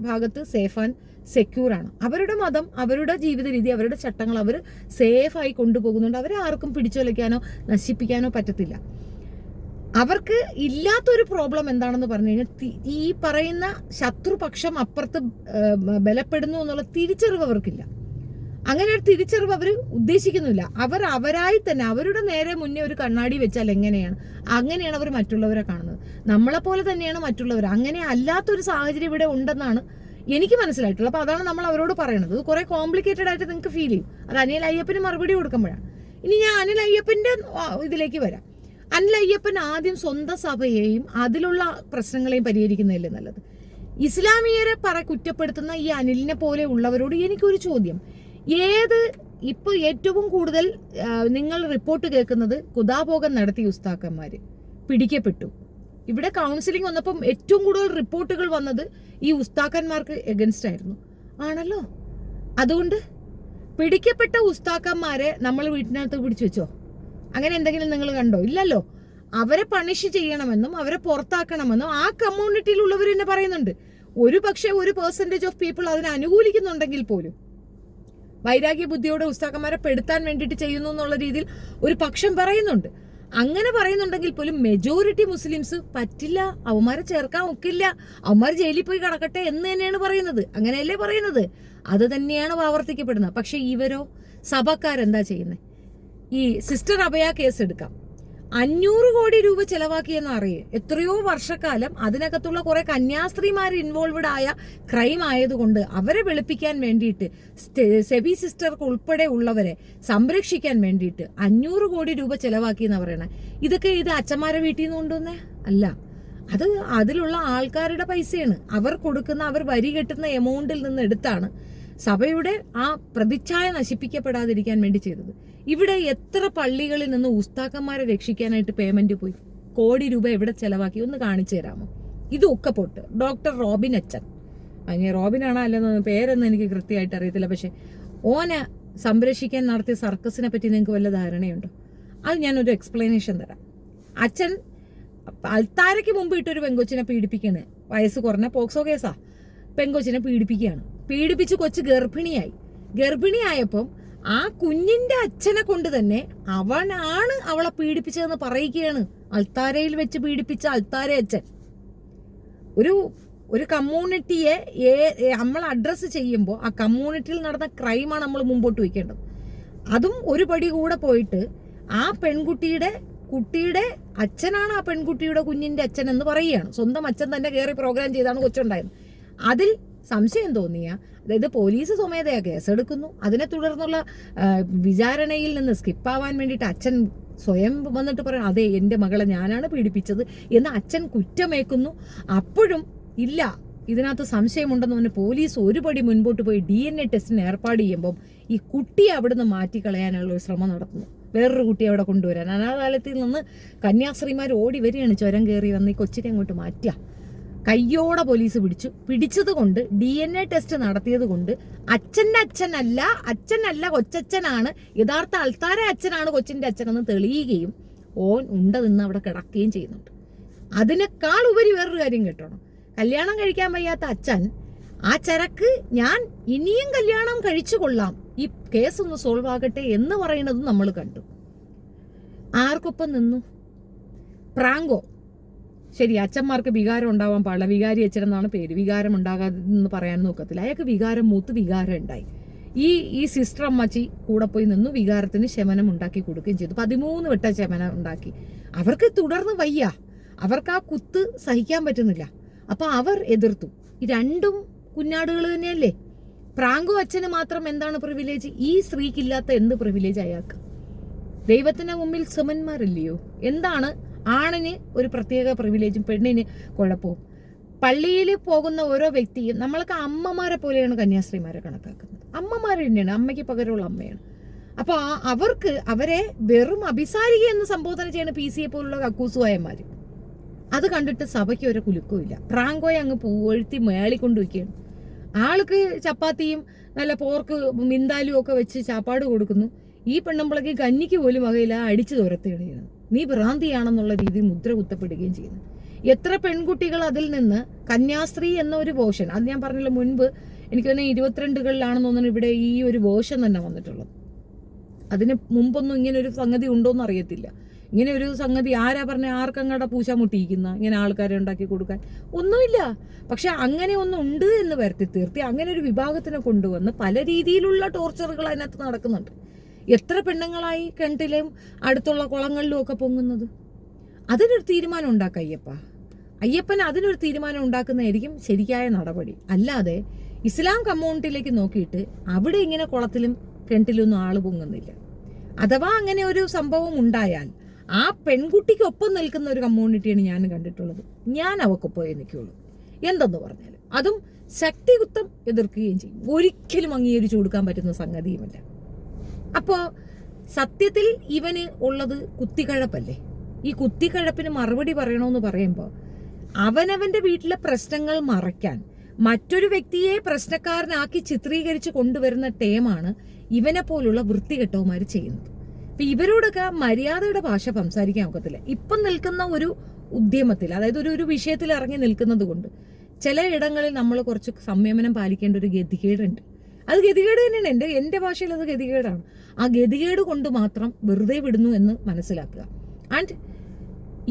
ഭാഗത്ത് സേഫ് ആൻഡ് സെക്യൂർ ആണ്. അവരുടെ മതം, അവരുടെ ജീവിത രീതി, അവരുടെ ചട്ടങ്ങൾ അവർ സേഫായി കൊണ്ടുപോകുന്നുണ്ട്. അവരെ ആർക്കും പിടിച്ചുലയ്ക്കാനോ നശിപ്പിക്കാനോ പറ്റത്തില്ല. അവർക്ക് ഇല്ലാത്തൊരു പ്രോബ്ലം എന്താണെന്ന് പറഞ്ഞു കഴിഞ്ഞാൽ, ഈ പറയുന്ന ശത്രുപക്ഷം അപ്പുറത്ത് ബലപ്പെടുന്നു എന്നുള്ള തിരിച്ചറിവ് അവർക്കില്ല. അങ്ങനെ ഒരു തിരിച്ചറിവ് അവർ ഉദ്ദേശിക്കുന്നില്ല. അവരായി തന്നെ അവരുടെ നേരെ മുന്നേ ഒരു കണ്ണാടി വെച്ചാൽ അങ്ങനെയാണ് അവർ മറ്റുള്ളവരെ കാണുന്നത്. നമ്മളെപ്പോലെ തന്നെയാണ് മറ്റുള്ളവർ. അങ്ങനെ അല്ലാത്തൊരു സാഹചര്യം ഇവിടെ ഉണ്ടെന്നാണ് എനിക്ക് മനസ്സിലായിട്ടുള്ളത്. അപ്പൊ അതാണ് നമ്മൾ അവരോട് പറയുന്നത്. ഇത് കുറെ കോംപ്ലിക്കേറ്റഡ് ആയിട്ട് നിങ്ങൾക്ക് ഫീൽ ചെയ്യും. അത് അനിൽ അയ്യപ്പന് മറുപടി കൊടുക്കുമ്പോഴാണ്. ഇനി ഞാൻ അനിൽ അയ്യപ്പന്റെ ഇതിലേക്ക് വരാം. അനിൽ അയ്യപ്പൻ ആദ്യം സ്വന്തം സഭയെയും അതിലുള്ള പ്രശ്നങ്ങളെയും പരിഹരിക്കുന്നതല്ലേ നല്ലത്. ഇസ്ലാമിയരെ കുറ്റപ്പെടുത്തുന്ന ഈ അനിലിനെ പോലെ ഉള്ളവരോട് എനിക്കൊരു ചോദ്യം. ഇപ്പൊ ഏറ്റവും കൂടുതൽ നിങ്ങൾ റിപ്പോർട്ട് കേൾക്കുന്നത് കുദാഭോഗം നടത്തിയ ഉസ്താക്കന്മാര് പിടിക്കപ്പെട്ടു. ഇവിടെ കൗൺസിലിംഗ് വന്നപ്പം ഏറ്റവും കൂടുതൽ റിപ്പോർട്ടുകൾ വന്നത് ഈ ഉസ്താക്കന്മാർക്ക് എഗൻസ്റ്റ് ആയിരുന്നു. ആണല്ലോ. അതുകൊണ്ട് പിടിക്കപ്പെട്ട ഉസ്താക്കന്മാരെ നമ്മൾ വീട്ടിനകത്ത് പിടിച്ചു വെച്ചോ? അങ്ങനെ എന്തെങ്കിലും നിങ്ങൾ കണ്ടോ? ഇല്ലല്ലോ. അവരെ പണിഷ് ചെയ്യണമെന്നും അവരെ പുറത്താക്കണമെന്നും ആ കമ്മ്യൂണിറ്റിയിലുള്ളവർ തന്നെ പറയുന്നുണ്ട്. ഒരു പക്ഷേ 1% ഓഫ് പീപ്പിൾ അതിനെ അനുകൂലിക്കുന്നുണ്ടെങ്കിൽ പോലും വൈരാഗ്യ ബുദ്ധിയോടെ ഉസ്താക്കന്മാരെ പെടുത്താൻ വേണ്ടിയിട്ട് ചെയ്യുന്നു എന്നുള്ള രീതിയിൽ ഒരു പക്ഷം പറയുന്നുണ്ട്. അങ്ങനെ പറയുന്നുണ്ടെങ്കിൽ പോലും മെജോറിറ്റി മുസ്ലിംസ് പറ്റില്ല, അവന്മാരെ ചേർക്കാൻ ഒക്കില്ല, അവന്മാർ ജയിലിൽ പോയി കിടക്കട്ടെ എന്ന് തന്നെയാണ് പറയുന്നത്. അങ്ങനെയല്ലേ പറയുന്നത്? അത് തന്നെയാണ് ആവർത്തിക്കപ്പെടുന്നത്. പക്ഷെ ഇവരോ, സഭക്കാരെന്താ ചെയ്യുന്നത്? ഈ സിസ്റ്റർ അഭയ കേസ് എടുക്കാം. 500 കോടി രൂപ ചെലവാക്കിയെന്ന് അറിയാം. എത്രയോ വർഷക്കാലം അതിനകത്തുള്ള കുറെ കന്യാസ്ത്രീമാർ ഇൻവോൾവഡ് ആയ ക്രൈം ആയതുകൊണ്ട് അവരെ വെളുപ്പിക്കാൻ വേണ്ടിയിട്ട്, സെബി സിസ്റ്റർക്ക് ഉൾപ്പെടെ ഉള്ളവരെ സംരക്ഷിക്കാൻ വേണ്ടിയിട്ട് 500 കോടി രൂപ ചെലവാക്കിയെന്ന് പറയണേ. ഇത് അച്ഛന്മാരെ വീട്ടിൽ നിന്ന് കൊണ്ടുവന്നേ അല്ല, അത് അതിലുള്ള ആൾക്കാരുടെ പൈസയാണ്. അവർ കൊടുക്കുന്ന, അവർ വരി കെട്ടുന്ന എമൗണ്ടിൽ നിന്ന് എടുത്താണ് സഭയുടെ ആ പ്രതിച്ഛായ നശിപ്പിക്കപ്പെടാതിരിക്കാൻ വേണ്ടി ചെയ്തത്. ഇവിടെ എത്ര പള്ളികളിൽ നിന്ന് ഉസ്താക്കന്മാരെ രക്ഷിക്കാനായിട്ട് പേയ്മെന്റ് പോയി? കോടി രൂപ എവിടെ ചെലവാക്കി? ഒന്ന് കാണിച്ചു തരാമോ? ഇതൊക്കെ പൊട്ട്. ഡോക്ടർ റോബിൻ അച്ഛൻ, അങ്ങനെ റോബിനാണോ അല്ലെന്ന് പേരൊന്നും എനിക്ക് കൃത്യമായിട്ട് അറിയത്തില്ല. പക്ഷെ ഓനെ സംരക്ഷിക്കാൻ നടത്തിയ സർക്കസിനെ പറ്റി നിങ്ങൾക്ക് വല്ല ധാരണയുണ്ടോ? അത് ഞാനൊരു എക്സ്പ്ലനേഷൻ തരാം. അച്ഛൻ അൽത്താരയ്ക്ക് മുമ്പ് ഇട്ടൊരു പെങ്കൊച്ചിനെ പീഡിപ്പിക്കണ്. വയസ്സ് കുറഞ്ഞ പോക്സോ കേസാ. പെങ്കൊച്ചിനെ പീഡിപ്പിക്കുകയാണ്. പീഡിപ്പിച്ച് കൊച്ച് ഗർഭിണിയായപ്പം ആ കുഞ്ഞിന്റെ അച്ഛനെ കൊണ്ട് തന്നെ അവനാണ് അവളെ പീഡിപ്പിച്ചതെന്ന് പറയുകയാണ്. അൽത്താരയിൽ വെച്ച് പീഡിപ്പിച്ച അൽത്താര അച്ഛൻ. ഒരു കമ്മ്യൂണിറ്റിയെ നമ്മൾ അഡ്രസ്സ് ചെയ്യുമ്പോൾ ആ കമ്മ്യൂണിറ്റിയിൽ നടന്ന ക്രൈമാണ് നമ്മൾ മുമ്പോട്ട് വയ്ക്കേണ്ടത്. അതും ഒരു പടി കൂടെ പോയിട്ട് ആ കുട്ടിയുടെ അച്ഛനാണ് ആ പെൺകുട്ടിയുടെ കുഞ്ഞിന്റെ അച്ഛൻ എന്ന് പറയുകയാണ്. സ്വന്തം അച്ഛൻ തന്നെ കയറി പ്രോഗ്രാം ചെയ്താണ് കൊച്ചുണ്ടായത്. അതിൽ സംശയം തോന്നിയ, അതായത് പോലീസ് സ്വമേധയാ കേസെടുക്കുന്നു. അതിനെ തുടർന്നുള്ള വിചാരണയിൽ നിന്ന് സ്കിപ്പാവാൻ വേണ്ടിയിട്ട് അച്ഛൻ സ്വയം വന്നിട്ട് പറയണം, അതെ എൻ്റെ മകളെ ഞാനാണ് പീഡിപ്പിച്ചത് എന്ന് അച്ഛൻ കുറ്റമേക്കുന്നു. അപ്പോഴും ഇല്ല, ഇതിനകത്ത് സംശയമുണ്ടെന്ന് പറഞ്ഞ് പോലീസ് ഒരു പടി മുൻപോട്ട് പോയി DNA ടെസ്റ്റിന് ഏർപ്പാട് ചെയ്യുമ്പം ഈ കുട്ടിയെ അവിടുന്ന് മാറ്റിക്കളയാനുള്ള ഒരു ശ്രമം നടത്തുന്നു. വേറൊരു കുട്ടിയെ അവിടെ കൊണ്ടുവരാൻ. അനാഥാലയത്തിൽ നിന്ന് കന്യാസ്ത്രീമാർ ഓടി വരികയാണ്, ചുരം കയറി വന്ന് ഈ കൊച്ചിനെ അങ്ങോട്ട് മാറ്റുക. കയ്യോടെ പോലീസ് പിടിച്ചത് കൊണ്ട്, DNA ടെസ്റ്റ് നടത്തിയത് കൊണ്ട് അച്ഛനല്ല കൊച്ചച്ഛനാണ്, യഥാർത്ഥ അൽത്താര അച്ഛനാണ് കൊച്ചിന്റെ അച്ഛനെന്ന് തെളിയുകയും ഓൻ നിന്ന് അവിടെ കിടക്കുകയും ചെയ്യുന്നുണ്ട്. അതിനേക്കാൾ ഉപരി വേറൊരു കാര്യം കേട്ടോണം. കല്യാണം കഴിക്കാൻ വയ്യാത്ത അച്ഛൻ ആ ചരക്ക് ഞാൻ ഇനിയും കല്യാണം കഴിച്ചു കൊള്ളാം, ഈ കേസ് ഒന്ന് സോൾവ് ആകട്ടെ എന്ന് പറയുന്നതും നമ്മൾ കണ്ടു. ആർക്കൊപ്പം നിന്നു? പ്രാങ്കോ? ശരി, അച്ഛന്മാർക്ക് വികാരം ഉണ്ടാവാൻ പാടില്ല, വികാരി അച്ഛനെന്നാണ് പേര്. വികാരം ഉണ്ടാകാതെന്ന് പറയാൻ നോക്കത്തില്ല. അയാൾക്ക് വികാരം വികാരം ഉണ്ടായി. ഈ സിസ്റ്റർ അമ്മച്ചി കൂടെ പോയി നിന്നു, വികാരത്തിന് ശമനം ഉണ്ടാക്കി കൊടുക്കുകയും ചെയ്തു. 13 വട്ടം ശമനം ഉണ്ടാക്കി. അവർക്ക് തുടർന്ന് വയ്യ, അവർക്ക് ആ കുത്ത് സഹിക്കാൻ പറ്റുന്നില്ല. അപ്പൊ അവർ എതിർത്തു. ഈ രണ്ടും കുഞ്ഞാടുകൾ തന്നെയല്ലേ. പ്രാങ്കോ അച്ഛന് മാത്രം എന്താണ് പ്രിവിലേജ്? ഈ സ്ത്രീക്കില്ലാത്ത എന്ത് പ്രിവിലേജ് അയാൾക്ക്? ദൈവത്തിന്റെ മുമ്പിൽ സമന്മാരല്ലയോ? എന്താണ് ആണിന് ഒരു പ്രത്യേക പ്രിവിലേജും പെണ്ണിന് കുഴപ്പവും? പള്ളിയിൽ പോകുന്ന ഓരോ വ്യക്തിയും നമ്മൾക്ക് അമ്മമാരെ പോലെയാണ് കന്യാസ്ത്രീമാരെ കണക്കാക്കുന്നത്. അമ്മമാർ തന്നെയാണ്, അമ്മയ്ക്ക് പകരമുള്ള അമ്മയാണ്. അപ്പൊ അവരെ വെറും അഭിസാരിക എന്ന് സംബോധന ചെയ്യുന്ന PCയെ പോലുള്ള കക്കൂസുവായന്മാര്. അത് കണ്ടിട്ട് സഭയ്ക്ക് ഒരു കുലുക്കവും ഇല്ല. പ്രാങ്കോയെ അങ്ങ് പൂവഴുത്തി മേളിക്കൊണ്ട് വയ്ക്കുകയാണ്. ആൾക്ക് ചപ്പാത്തിയും നല്ല പോർക്ക് മിന്താലും ഒക്കെ വെച്ച് ചാപ്പാട് കൊടുക്കുന്നു. ഈ പെണ്ണുമ്പളക്ക് കഞ്ഞിക്ക് പോലും വകയില്ല, അടിച്ചു തുരത്തുകയാണ് ചെയ്യുന്നത്. നീ ഭ്രാന്തിയാണെന്നുള്ള രീതിയിൽ മുദ്ര കുത്തപ്പെടുകയും ചെയ്യുന്നു. എത്ര പെൺകുട്ടികൾ അതിൽ നിന്ന് കന്യാസ്ത്രീ എന്ന ഒരു വേർഷൻ, അത് ഞാൻ പറഞ്ഞില്ല മുൻപ്, എനിക്ക് തന്നെ 22കളിലാണെന്ന് തോന്നുന്നു ഇവിടെ ഈ ഒരു വേർഷൻ തന്നെ വന്നിട്ടുള്ളത്. അതിന് മുമ്പൊന്നും ഇങ്ങനെ ഒരു സംഗതി ഉണ്ടോയെന്ന് അറിയത്തില്ല. ഇങ്ങനെ ഒരു സംഗതി ആരാ പറഞ്ഞ? ആർക്കങ്ങടെ പൂശ മുട്ടിയിരിക്കുന്ന ഇങ്ങനെ ആൾക്കാരെ ഉണ്ടാക്കി കൊടുക്കാൻ ഒന്നുമില്ല. പക്ഷെ അങ്ങനെ ഒന്നും ഉണ്ട് എന്ന് വരുത്തി തീർത്തി അങ്ങനെ ഒരു വിഭാഗത്തിനെ കൊണ്ടുവന്ന് പല രീതിയിലുള്ള ടോർച്ചറുകൾ അതിനകത്ത് നടക്കുന്നുണ്ട്. എത്ര പെണ്ണുങ്ങളായി കിണറ്റിലും അടുത്തുള്ള കുളങ്ങളിലും ഒക്കെ പൊങ്ങുന്നത്. അതിനൊരു തീരുമാനം ഉണ്ടാക്കുക അയ്യപ്പൻ അതിനൊരു തീരുമാനം ഉണ്ടാക്കുന്നതായിരിക്കും ശരിയായ നടപടി. അല്ലാതെ ഇസ്ലാം കമ്മ്യൂണിറ്റിയിലേക്ക് നോക്കിയിട്ട് അവിടെ ഇങ്ങനെ കുളത്തിലും കിണറ്റിലൊന്നും ആള് പൊങ്ങുന്നില്ല. അഥവാ അങ്ങനെ ഒരു സംഭവം ഉണ്ടായാൽ ആ പെൺകുട്ടിക്കൊപ്പം നിൽക്കുന്ന ഒരു കമ്മ്യൂണിറ്റിയാണ് ഞാൻ കണ്ടിട്ടുള്ളത്. ഞാൻ അവക്കൊപ്പമേ നിൽക്കുള്ളൂ എന്തെന്ന് പറഞ്ഞാലും. അതും ശക്തിയുക്തം എതിർക്കുകയും ചെയ്യും. ഒരിക്കലും അംഗീകരിച്ചു കൊടുക്കാൻ പറ്റുന്ന സംഗതിയുമല്ല. അപ്പോൾ സത്യത്തിൽ ഇവന് ഉള്ളത് കുത്തിക്കഴപ്പല്ലേ? ഈ കുത്തിക്കഴപ്പിന് മറുപടി പറയണമെന്ന് പറയുമ്പോൾ അവനവന്റെ വീട്ടിലെ പ്രശ്നങ്ങൾ മറയ്ക്കാൻ മറ്റൊരു വ്യക്തിയെ പ്രശ്നക്കാരനാക്കി ചിത്രീകരിച്ച് കൊണ്ടുവരുന്ന ടേമാണ് ഇവനെ പോലുള്ള വൃത്തികെട്ടവന്മാർ ചെയ്യുന്നത്. അപ്പൊ ഇവരോടൊക്കെ മര്യാദയുടെ ഭാഷ സംസാരിക്കാൻ ഒക്കത്തില്ല. ഇപ്പം നിൽക്കുന്ന ഒരു ഉദ്യമത്തിൽ, അതായത് ഒരു വിഷയത്തിൽ ഇറങ്ങി നിൽക്കുന്നത് കൊണ്ട് ചില ഇടങ്ങളിൽ നമ്മൾ കുറച്ച് സംയമനം പാലിക്കേണ്ട ഒരു ഗതികേടുണ്ട്. അത് ഗതികേട് തന്നെയാണ്, എൻ്റെ ഭാഷയിൽ അത് ഗതികേടാണ്. ആ ഗതികേട് കൊണ്ട് മാത്രം വെറുതെ വിടുന്നു എന്ന് മനസ്സിലാക്കുക. ആൻഡ്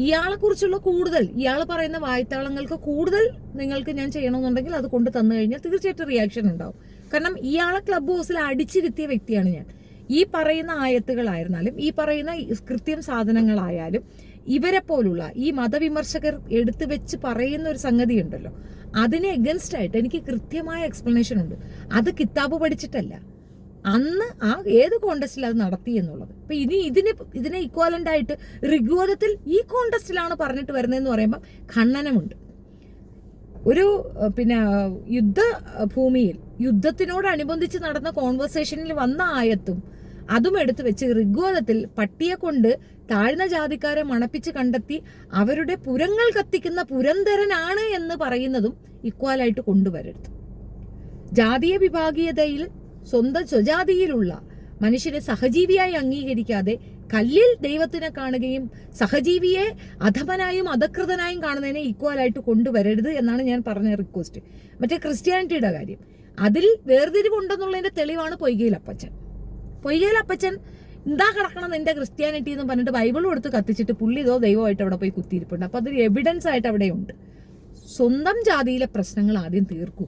ഇയാളെക്കുറിച്ചുള്ള കൂടുതൽ, ഇയാൾ പറയുന്ന വായ്ത്താളങ്ങൾക്ക് കൂടുതൽ നിങ്ങൾക്ക് ഞാൻ ചെയ്യണമെന്നുണ്ടെങ്കിൽ അത് കൊണ്ട് തന്നു കഴിഞ്ഞാൽ തീർച്ചയായിട്ടും റിയാക്ഷൻ ഉണ്ടാവും. കാരണം ഇയാളെ ക്ലബ് ഹൗസിൽ അടിച്ചിരുത്തിയ വ്യക്തിയാണ് ഞാൻ. ഈ പറയുന്ന ആയത്തുകളായിരുന്നാലും ഈ പറയുന്ന കൃത്യം സാധനങ്ങളായാലും ഇവരെ പോലുള്ള ഈ മതവിമർശകർ എടുത്തു വെച്ച് പറയുന്ന ഒരു സംഗതി ഉണ്ടല്ലോ, അതിനെ എഗൻസ്റ്റ് ആയിട്ട് എനിക്ക് കൃത്യമായ എക്സ്പ്ലനേഷൻ ഉണ്ട്. അത് കിതാബ് പഠിച്ചിട്ടല്ല, അന്ന് ആ ഏത് കോണ്ടസ്റ്റിൽ അത് നടത്തി എന്നുള്ളത്. അപ്പൊ ഇനി ഇതിനെ ഇക്വാലന്റ് ആയിട്ട് ഋഗ്വേദത്തിൽ ഈ കോണ്ടസ്റ്റിലാണ് പറഞ്ഞിട്ട് വരുന്നതെന്ന് പറയുമ്പോൾ ഖണ്ഡനമുണ്ട്. ഒരു യുദ്ധഭൂമിയിൽ യുദ്ധത്തിനോടനുബന്ധിച്ച് നടന്ന കോൺവെർസേഷനിൽ വന്ന ആയത്തും അതും എടുത്തു വെച്ച് ഋഗ്വേദത്തിൽ പട്ടിയെ കൊണ്ട് താഴ്ന്ന ജാതിക്കാരെ മണപ്പിച്ച് കണ്ടെത്തി അവരുടെ പുരങ്ങൾ കത്തിക്കുന്ന പുരന്തരനാണ് എന്ന് പറയുന്നതും ഇക്വാലായിട്ട് കൊണ്ടുവരരുത്. ജാതീയ വിഭാഗീയതയിൽ സ്വന്തം സ്വജാതിയിലുള്ള മനുഷ്യനെ സഹജീവിയായി അംഗീകരിക്കാതെ കല്ലിൽ ദൈവത്തിനെ കാണുകയും സഹജീവിയെ അധമനായും അധകൃതനായും കാണുന്നതിനെ ഈക്വലായിട്ട് കൊണ്ടുവരരുത് എന്നാണ് ഞാൻ പറഞ്ഞ റിക്വസ്റ്റ്. മറ്റേ ക്രിസ്ത്യാനിറ്റിയുടെ കാര്യം, അതിൽ വേർതിരിവുണ്ടെന്നുള്ളതിന്റെ തെളിവാണ് പൊയ്കയിലപ്പച്ചൻ. പൊയ്കയിലപ്പച്ചൻ എന്താ കിടക്കണം നിന്റെ ക്രിസ്ത്യാനിറ്റി എന്ന് പറഞ്ഞിട്ട് ബൈബിളും എടുത്ത് കത്തിച്ചിട്ട് പുള്ളി ഇതോ ദൈവമായിട്ട് അവിടെ പോയി കുത്തിയിരിപ്പുണ്ട്. അപ്പൊ അതൊരു എവിഡൻസ് ആയിട്ട് അവിടെ ഉണ്ട്. സ്വന്തം ജാതിയിലെ പ്രശ്നങ്ങൾ ആദ്യം തീർക്കൂ,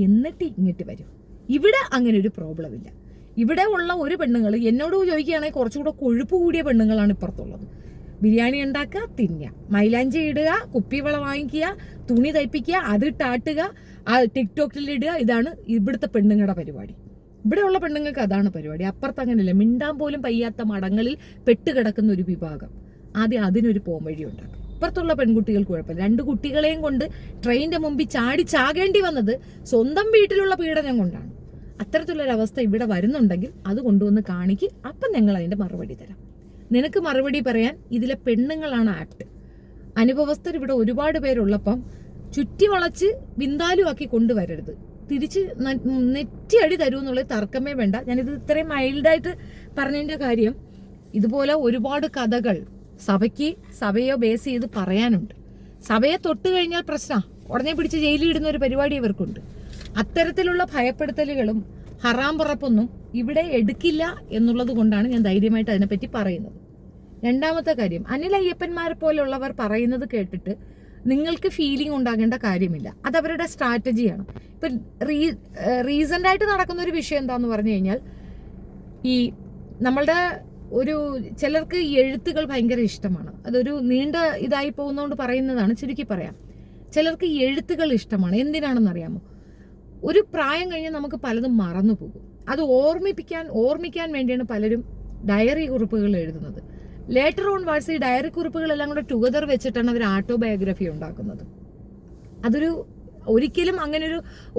എന്നിട്ട് ഇങ്ങോട്ട് വരും. ഇവിടെ അങ്ങനെ ഒരു പ്രോബ്ലം ഇല്ല. ഇവിടെ ഉള്ള ഒരു പെണ്ണുങ്ങൾ എന്നോട് ചോദിക്കുകയാണെങ്കിൽ കുറച്ചുകൂടെ കൊഴുപ്പ് കൂടിയ പെണ്ണുങ്ങളാണ് ഇപ്പുറത്തുള്ളത്. ബിരിയാണി ഉണ്ടാക്കുക, തിന്നുക, മൈലാഞ്ചി ഇടുക, കുപ്പിവള വാങ്ങിക്കുക, തുണി തയ്പ്പിക്കുക, അതിട്ടാട്ടുക, ആ ടിക്ടോക്കിൽ ഇടുക. ഇതാണ് ഇവിടുത്തെ പെണ്ണുങ്ങളുടെ പരിപാടി. ഇവിടെയുള്ള പെണ്ണുങ്ങൾക്ക് അതാണ് പരിപാടി. അപ്പുറത്ത് അങ്ങനെയല്ല. മിണ്ടാൻ പോലും പയ്യാത്ത മടങ്ങളിൽ പെട്ടുകിടക്കുന്ന ഒരു വിഭാഗം ആദ്യം അതിനൊരു പോംവഴി ഉണ്ടാക്കും. ഇപ്പുറത്തുള്ള പെൺകുട്ടികൾക്ക് കുഴപ്പമില്ല. 2 കുട്ടികളെയും കൊണ്ട് ട്രെയിനിന്റെ മുമ്പിൽ ചാകേണ്ടി വന്നത് സ്വന്തം വീട്ടിലുള്ള പീഡനം കൊണ്ടാണ്. അത്തരത്തിലുള്ളൊരവസ്ഥ ഇവിടെ വരുന്നുണ്ടെങ്കിൽ അത് കൊണ്ടുവന്ന് കാണിക്ക്, അപ്പം ഞങ്ങൾ അതിന്റെ മറുപടി തരാം. നിനക്ക് മറുപടി പറയാൻ ഇതിലെ പെണ്ണുങ്ങളാണ് ആപ്റ്റ്. അനുഭവസ്ഥർ ഇവിടെ ഒരുപാട് പേരുള്ളപ്പം ചുറ്റി വളച്ച് ബിന്ദാലുവാക്കി കൊണ്ടുവരരുത്. തിരിച്ച് നെറ്റിയടി തരൂ എന്നുള്ളത് തർക്കമേ വേണ്ട. ഞാനിത് ഇത്രയും മൈൽഡായിട്ട് പറഞ്ഞതിന്റെ കാര്യം, ഇതുപോലെ ഒരുപാട് കഥകൾ സഭയെ ബേസ് ചെയ്ത് പറയാനുണ്ട്. സഭയെ തൊട്ട് കഴിഞ്ഞാൽ പ്രശ്നം, ഉടനെ പിടിച്ച് ജയിലിൽ ഇടുന്ന ഒരു പരിപാടി ഇവർക്കുണ്ട്. അത്തരത്തിലുള്ള ഭയപ്പെടുത്തലുകളും ഹറാം പറപ്പൊന്നും ഇവിടെ എടുക്കില്ല എന്നുള്ളത് കൊണ്ടാണ് ഞാൻ ധൈര്യമായിട്ട് അതിനെപ്പറ്റി പറയുന്നത്. രണ്ടാമത്തെ കാര്യം, അനിൽ അയ്യപ്പന്മാരെ പോലുള്ളവർ പറയുന്നത് കേട്ടിട്ട് നിങ്ങൾക്ക് ഫീലിംഗ് ഉണ്ടാകേണ്ട കാര്യമില്ല. അതവരുടെ സ്ട്രാറ്റജിയാണ്. ഇപ്പൊ റീസെന്റ് ആയിട്ട് നടക്കുന്ന ഒരു വിഷയം എന്താന്ന് പറഞ്ഞു കഴിഞ്ഞാൽ, ഈ നമ്മളുടെ ചിലർക്ക് എഴുത്തുകൾ ഭയങ്കര ഇഷ്ടമാണ്. അതൊരു നീണ്ട ഇതായി പോകുന്നതുകൊണ്ട് പറയുന്നതാണ്, ചുരുക്കി പറയാം. ചിലർക്ക് എഴുത്തുകൾ ഇഷ്ടമാണ്. എന്തിനാണെന്നറിയാമോ? ഒരു പ്രായം കഴിഞ്ഞ് നമുക്ക് പലതും മറന്നു പോകും. അത് ഓർമ്മിക്കാൻ വേണ്ടിയാണ് പലരും ഡയറി കുറിപ്പുകൾ എഴുതുന്നത്. ലേറ്റർ ഓൺ വാട്സ് ഈ ഡയറി കുറിപ്പുകളെല്ലാം കൂടെ ടുഗദർ വെച്ചിട്ടാണ് അവർ ഓട്ടോബയോഗ്രഫി ഉണ്ടാക്കുന്നത്. ഒരിക്കലും അങ്ങനെ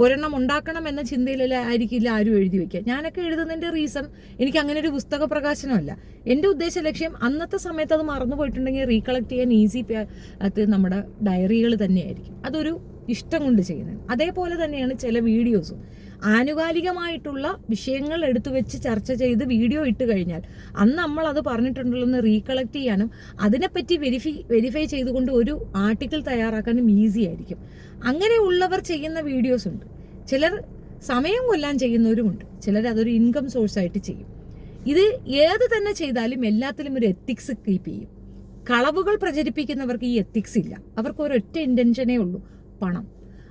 ഒരെണ്ണം ഉണ്ടാക്കണം എന്ന ചിന്തയിലായിരിക്കില്ല ആരും എഴുതി വെക്കുക. ഞാനൊക്കെ എഴുതുന്നതിന്റെ റീസൺ എനിക്ക് അങ്ങനെ ഒരു പുസ്തക പ്രകാശനമല്ല. എൻ്റെ ഉദ്ദേശ ലക്ഷ്യം അന്നത്തെ സമയത്ത് അത് മറന്നു പോയിട്ടുണ്ടെങ്കിൽ റീകളക്ട് ചെയ്യാൻ ഈസി നമ്മുടെ ഡയറികൾ തന്നെയായിരിക്കും. അതൊരു ഇഷ്ടം കൊണ്ട് ചെയ്യുന്നത്. അതേപോലെ തന്നെയാണ് ചില വീഡിയോസും. ആനുകാലികമായിട്ടുള്ള വിഷയങ്ങൾ എടുത്തു വെച്ച് ചർച്ച ചെയ്ത് വീഡിയോ ഇട്ട് കഴിഞ്ഞാൽ അന്ന് നമ്മൾ അത് പറഞ്ഞിട്ടുണ്ടല്ലോ എന്ന് റീകളക്ട് ചെയ്യാനും അതിനെപ്പറ്റി വെരിഫൈ ചെയ്തുകൊണ്ട് ഒരു ആർട്ടിക്കിൾ തയ്യാറാക്കാനും ഈസി ആയിരിക്കും. അങ്ങനെയുള്ളവർ ചെയ്യുന്ന വീഡിയോസ് ഉണ്ട്. ചിലർ സമയം കൊല്ലാൻ ചെയ്യുന്നവരുമുണ്ട്. ചിലർ അതൊരു ഇൻകം സോഴ്സ് ആയിട്ട് ചെയ്യും. ഇത് ഏത് തന്നെ ചെയ്താലും എല്ലാത്തിലും ഒരു എത്തിക്സ് കീപ്പ് ചെയ്യും. കളവുകൾ പ്രചരിപ്പിക്കുന്നവർക്ക് ഈ എത്തിക്സ് ഇല്ല. അവർക്ക് ഒരൊറ്റ ഇന്റൻഷനേ ഉള്ളൂ, പണം.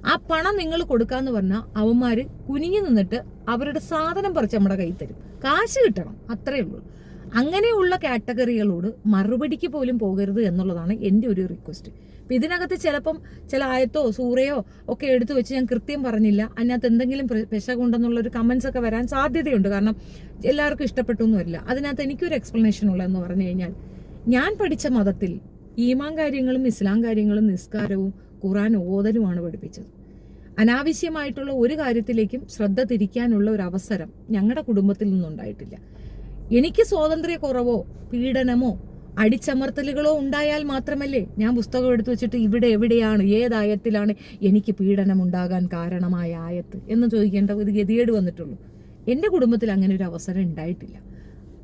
ആ പണം നിങ്ങൾ കൊടുക്കാന്ന് പറഞ്ഞാൽ അവന്മാര് കുനിഞ്ഞു നിന്നിട്ട് അവരുടെ സാധനം പറിച്ച് നമ്മുടെ കയ്യിൽ തരും. കാശ് കിട്ടണം, അത്രേ ഉള്ളൂ. അങ്ങനെയുള്ള കാറ്റഗറികളോട് മറുപടിക്ക് പോലും പോകരുത് എന്നുള്ളതാണ് എൻ്റെ ഒരു റിക്വസ്റ്റ്. അപ്പം ഇതിനകത്ത് ചിലപ്പം ചില ആയത്തോ സൂറയോ ഒക്കെ എടുത്തു വെച്ച് ഞാൻ കൃത്യം പറഞ്ഞില്ല, അതിനകത്ത് എന്തെങ്കിലും പെശകുണ്ടെന്നുള്ളൊരു കമൻസ് ഒക്കെ വരാൻ സാധ്യതയുണ്ട്. കാരണം എല്ലാവർക്കും ഇഷ്ടപ്പെട്ടു എന്നും വരില്ല. അതിനകത്ത് എനിക്കൊരു എക്സ്പ്ലനേഷൻ ഉള്ളതെന്ന് പറഞ്ഞു കഴിഞ്ഞാൽ, ഞാൻ പഠിച്ച മതത്തിൽ ഈമാൻ കാര്യങ്ങളും ഇസ്ലാം കാര്യങ്ങളും നിസ്കാരവും ഖുർആൻ ഓതലുമാണ് പഠിപ്പിച്ചത്. അനാവശ്യമായിട്ടുള്ള ഒരു കാര്യത്തിലേക്കും ശ്രദ്ധ തിരിക്കാനുള്ള ഒരു അവസരം ഞങ്ങളുടെ കുടുംബത്തിൽ നിന്നുണ്ടായിട്ടില്ല. എനിക്ക് സ്വാതന്ത്ര്യക്കുറവോ പീഡനമോ അടിച്ചമർത്തലുകളോ ഉണ്ടായാൽ മാത്രമല്ലേ ഞാൻ പുസ്തകം എടുത്തു വെച്ചിട്ട് ഇവിടെ എവിടെയാണ് ഏതായത്തിലാണ് എനിക്ക് പീഡനം ഉണ്ടാകാൻ കാരണമായ ആയത്ത് എന്ന് ചോദിക്കേണ്ട ഒരു ഗതികേട് വന്നിട്ടുള്ളൂ. എൻ്റെ കുടുംബത്തിൽ അങ്ങനെ ഒരു അവസരം ഉണ്ടായിട്ടില്ല.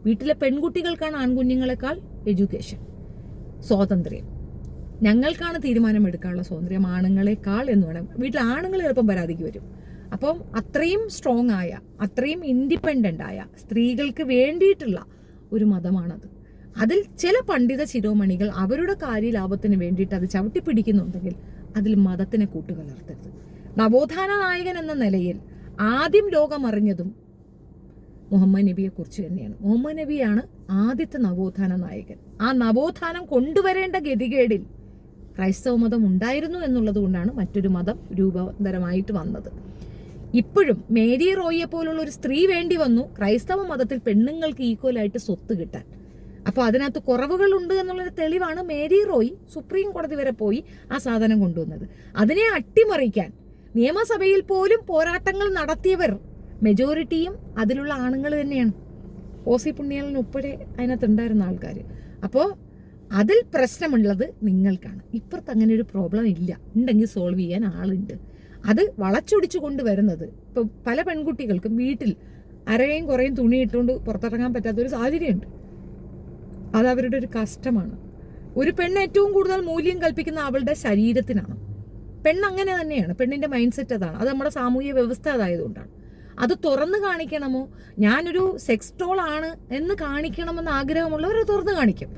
വീട്ടിലെ പെൺകുട്ടികൾക്കാണ് ആൺകുഞ്ഞുങ്ങളെക്കാൾ എഡ്യൂക്കേഷൻ, സ്വാതന്ത്ര്യം. ഞങ്ങൾക്കാണ് തീരുമാനമെടുക്കാനുള്ള സ്വാതന്ത്ര്യം ആണുങ്ങളെക്കാൾ എന്ന് വേണം. വീട്ടിൽ ആണുങ്ങൾ ചിലപ്പം പരാതിക്ക് വരും. അപ്പം അത്രയും സ്ട്രോങ് ആയ, അത്രയും ഇൻഡിപെൻഡൻ്റ് ആയ സ്ത്രീകൾക്ക് വേണ്ടിയിട്ടുള്ള ഒരു മതമാണത്. അതിൽ ചില പണ്ഡിത ശിരോമണികൾ അവരുടെ കാര്യലാഭത്തിന് വേണ്ടിയിട്ട് അത് ചവിട്ടിപ്പിടിക്കുന്നുണ്ടെങ്കിൽ അതിൽ മതത്തിനെ കൂട്ടുകലർത്തരുത്. നവോത്ഥാന നായകൻ എന്ന നിലയിൽ ആദ്യം ലോകം അറിഞ്ഞതും മുഹമ്മദ് നബിയെ കുറിച്ച് തന്നെയാണ്. മുഹമ്മദ് നബിയാണ് ആദ്യത്തെ നവോത്ഥാന നായകൻ. ആ നവോത്ഥാനം കൊണ്ടുവരേണ്ട ഗതികേടിൽ ക്രൈസ്തവ മതം ഉണ്ടായിരുന്നു എന്നുള്ളത് കൊണ്ടാണ് മറ്റൊരു മതം രൂപാന്തരമായിട്ട് വന്നത്. ഇപ്പോഴും മേരി റോയിയെ പോലുള്ള ഒരു സ്ത്രീ വേണ്ടി വന്നു ക്രൈസ്തവ മതത്തിൽ പെണ്ണുങ്ങൾക്ക് ഈക്വലായിട്ട് സ്വത്ത് കിട്ടാൻ. അപ്പോൾ അതിനകത്ത് കുറവുകളുണ്ട് എന്നുള്ളൊരു തെളിവാണ് മേരി റോയി സുപ്രീം കോടതി വരെ പോയി ആ സാധനം കൊണ്ടുവന്നത്. അതിനെ അട്ടിമറിക്കാൻ നിയമസഭയിൽ പോലും പോരാട്ടങ്ങൾ നടത്തിയവർ മെജോറിറ്റിയും അതിലുള്ള ആണുങ്ങൾ തന്നെയാണ്. ഓസി പുണ്യാളൻ ഉൾപ്പെടെ അതിനകത്തുണ്ടായിരുന്ന ആൾക്കാർ. അപ്പോൾ അതിൽ പ്രശ്നമുള്ളത് നിങ്ങൾക്കാണ്. ഇപ്പുറത്ത് അങ്ങനെ ഒരു പ്രോബ്ലം ഇല്ല. ഉണ്ടെങ്കിൽ സോൾവ് ചെയ്യാൻ ആളുണ്ട്. അത് വളച്ചൊടിച്ചു കൊണ്ടുവരുന്നത് ഇപ്പം പല പെൺകുട്ടികൾക്കും വീട്ടിൽ അരയും കുറേയും തുണി ഇട്ടുകൊണ്ട് പുറത്തിറങ്ങാൻ പറ്റാത്തൊരു സാഹചര്യമുണ്ട്. അത് അവരുടെ ഒരു കഷ്ടമാണ്. ഒരു പെണ്ണ് ഏറ്റവും കൂടുതൽ മൂല്യം കൽപ്പിക്കുന്ന അവളുടെ ശരീരത്തിനാണ്. പെണ്ണ് അങ്ങനെ തന്നെയാണ്. പെണ്ണിന്റെ മൈൻഡ് സെറ്റ് അതാണ്. അത് നമ്മുടെ സാമൂഹ്യ വ്യവസ്ഥ അതായതുകൊണ്ടാണ്. അത് തുറന്നു കാണിക്കണമോ, ഞാനൊരു സെക്സ് ടോൾ ആണ് എന്ന് കാണിക്കണമെന്ന് ആഗ്രഹമുള്ളവർ തുറന്നു കാണിക്കും.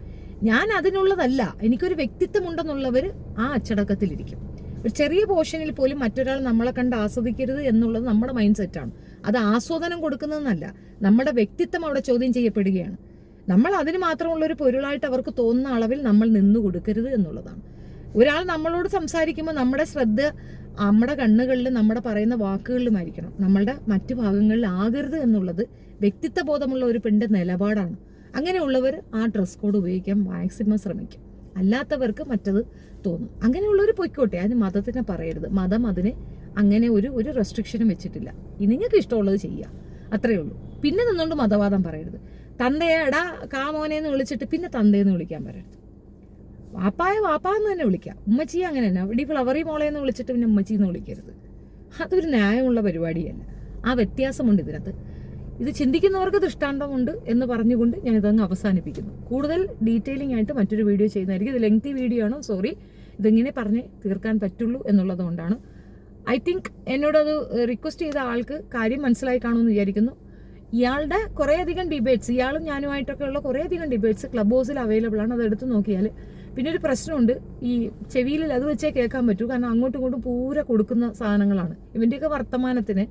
ഞാൻ അതിനുള്ളതല്ല, എനിക്കൊരു വ്യക്തിത്വം ഉണ്ടെന്നുള്ളവർ ആ അച്ചടക്കത്തിലിരിക്കും. ഒരു ചെറിയ പോർഷനിൽ പോലും മറ്റൊരാൾ നമ്മളെ കണ്ട് ആസ്വദിക്കരുത് എന്നുള്ളത് നമ്മുടെ മൈൻഡ് സെറ്റാണ്. അത് ആസ്വാദനം കൊടുക്കുന്നതെന്നല്ല, നമ്മുടെ വ്യക്തിത്വം അവിടെ ചോദ്യം ചെയ്യപ്പെടുകയാണ്. നമ്മൾ അതിന് മാത്രമുള്ള ഒരു പൊരുളായിട്ട് അവർക്ക് തോന്നുന്ന അളവിൽ നമ്മൾ നിന്നു കൊടുക്കരുത് എന്നുള്ളതാണ്. ഒരാൾ നമ്മളോട് സംസാരിക്കുമ്പോൾ നമ്മുടെ ശ്രദ്ധ നമ്മുടെ കണ്ണുകളിൽ, നമ്മുടെ പറയുന്ന വാക്കുകളിലുമായിരിക്കണം, നമ്മളുടെ മറ്റു ഭാഗങ്ങളിൽ ആകരുത് എന്നുള്ളത് വ്യക്തിത്വ ബോധമുള്ള ഒരു പെണ്ണിന്റെ നിലപാടാണ്. അങ്ങനെയുള്ളവർ ആ ഡ്രസ് കോഡ് ഉപയോഗിക്കാൻ മാക്സിമം ശ്രമിക്കും. അല്ലാത്തവർക്ക് മറ്റത് തോന്നും. അങ്ങനെയുള്ളവർ പൊയ്ക്കോട്ടെ, അതിന് മതത്തിനെ പറയരുത്. മതം അതിന് അങ്ങനെ ഒരു റെസ്ട്രിക്ഷനും വെച്ചിട്ടില്ല. നിങ്ങൾക്ക് ഇഷ്ടമുള്ളത് ചെയ്യുക, അത്രയേ ഉള്ളൂ. പിന്നെ നിന്നുകൊണ്ട് മതവാദം പറയരുത്. തന്തയെ എടാ കാമോനെന്ന് വിളിച്ചിട്ട് പിന്നെ തന്തയെന്ന് വിളിക്കാൻ പറയരുത്. വാപ്പായ വാപ്പാന്ന് തന്നെ വിളിക്കാം. ഉമ്മച്ചിയെ അങ്ങനെ തന്നെ. ഇവിടെ ഫ്ലവറി മോളെന്ന് വിളിച്ചിട്ട് പിന്നെ ഉമ്മച്ചിന്ന് വിളിക്കരുത്. അതൊരു ന്യായമുള്ള പരിപാടിയല്ല. ആ വ്യത്യാസമുണ്ട് ഇതിനകത്ത്. ഇത് ചിന്തിക്കുന്നവർക്ക് ദൃഷ്ടാന്തമുണ്ട് എന്ന് പറഞ്ഞുകൊണ്ട് ഞാൻ ഇതങ്ങ് അവസാനിപ്പിക്കുന്നു. കൂടുതൽ ഡീറ്റെയിലിംഗ് ആയിട്ട് മറ്റൊരു വീഡിയോ ചെയ്യുന്നതായിരിക്കും. ഇത് ലെങ്തി വീഡിയോ ആണ്, സോറി. ഇതിങ്ങനെ പറഞ്ഞ് തീർക്കാൻ പറ്റുള്ളൂ എന്നുള്ളത് കൊണ്ടാണ്. ഐ തിങ്ക് എന്നോടത് റിക്വസ്റ്റ് ചെയ്ത ആൾക്ക് കാര്യം മനസ്സിലായി കാണുമെന്ന് വിചാരിക്കുന്നു. ഇയാളുടെ കുറേയധികം ഡിബേറ്റ്സ്, ഇയാളും ഞാനുമായിട്ടൊക്കെ ഉള്ള കുറേയധികം ഡിബേറ്റ്സ് ക്ലബ് ഹൗസിൽ അവൈലബിൾ ആണ്. അതെടുത്ത് നോക്കിയാൽ പിന്നെ ഒരു പ്രശ്നമുണ്ട്, ഈ ചെവിയിൽ അത് വെച്ചേ കേൾക്കാൻ പറ്റൂ. കാരണം അങ്ങോട്ടും ഇങ്ങോട്ടും പൂര കൊടുക്കുന്ന സാധനങ്ങളാണ്. ഇവൻ്റെയൊക്കെ വർത്തമാനത്തിന്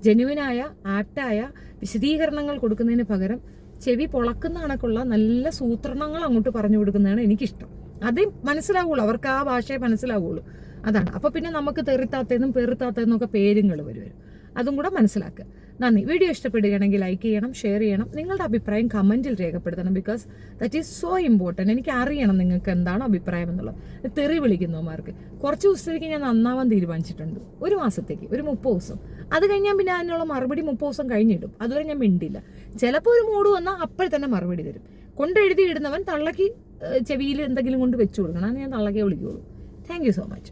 ജെന്യുവിനായ ആപ്റ്റായ വിശദീകരണങ്ങൾ കൊടുക്കുന്നതിന് പകരം ചെവി പൊളക്കുന്ന കണക്കുള്ള നല്ല സൂത്രണങ്ങൾ അങ്ങോട്ട് പറഞ്ഞു കൊടുക്കുന്നതാണ് എനിക്കിഷ്ടം. അതേ മനസ്സിലാവുള്ളൂ, അവർക്ക് ആ ഭാഷയെ മനസ്സിലാവുള്ളൂ. അതാണ്. അപ്പോൾ പിന്നെ നമുക്ക് തെറിത്താത്തേന്നും പെറുത്താത്തേന്നും ഒക്കെ പേരുകൾ വരും. അതും കൂടെ മനസ്സിലാക്കുക. നന്ദി. വീഡിയോ ഇഷ്ടപ്പെടുകയാണെങ്കിൽ ലൈക്ക് ചെയ്യണം, ഷെയർ ചെയ്യണം, നിങ്ങളുടെ അഭിപ്രായം കമൻറ്റിൽ രേഖപ്പെടുത്തണം. Because that is so important. എനിക്ക് അറിയണം നിങ്ങൾക്ക് എന്താണ് അഭിപ്രായം എന്നുള്ളത്. തെറി വിളിക്കുന്നവന്മാർക്ക് കുറച്ച് ദിവസത്തേക്ക് ഞാൻ നന്നാവാൻ തീരുമാനിച്ചിട്ടുണ്ട്. ഒരു മാസത്തേക്ക്, ഒരു 30 ദിവസം. അത് കഴിഞ്ഞാൽ പിന്നെ അതിനുള്ള മറുപടി 30 ദിവസം കഴിഞ്ഞിടും. അതുവരെ ഞാൻ മിണ്ടില്ല. ചിലപ്പോൾ ഒരു മൂഡ് വന്നാൽ അപ്പോൾ തന്നെ മറുപടി തരും. കൊണ്ടെഴുതി ഇടുന്നവൻ തള്ളക്ക് ചെവിയിൽ എന്തെങ്കിലും കൊണ്ട് വെച്ചു കൊടുക്കണം. അത് ഞാൻ തള്ളക്കെ വിളിക്കുകയുള്ളൂ. Thank you so much.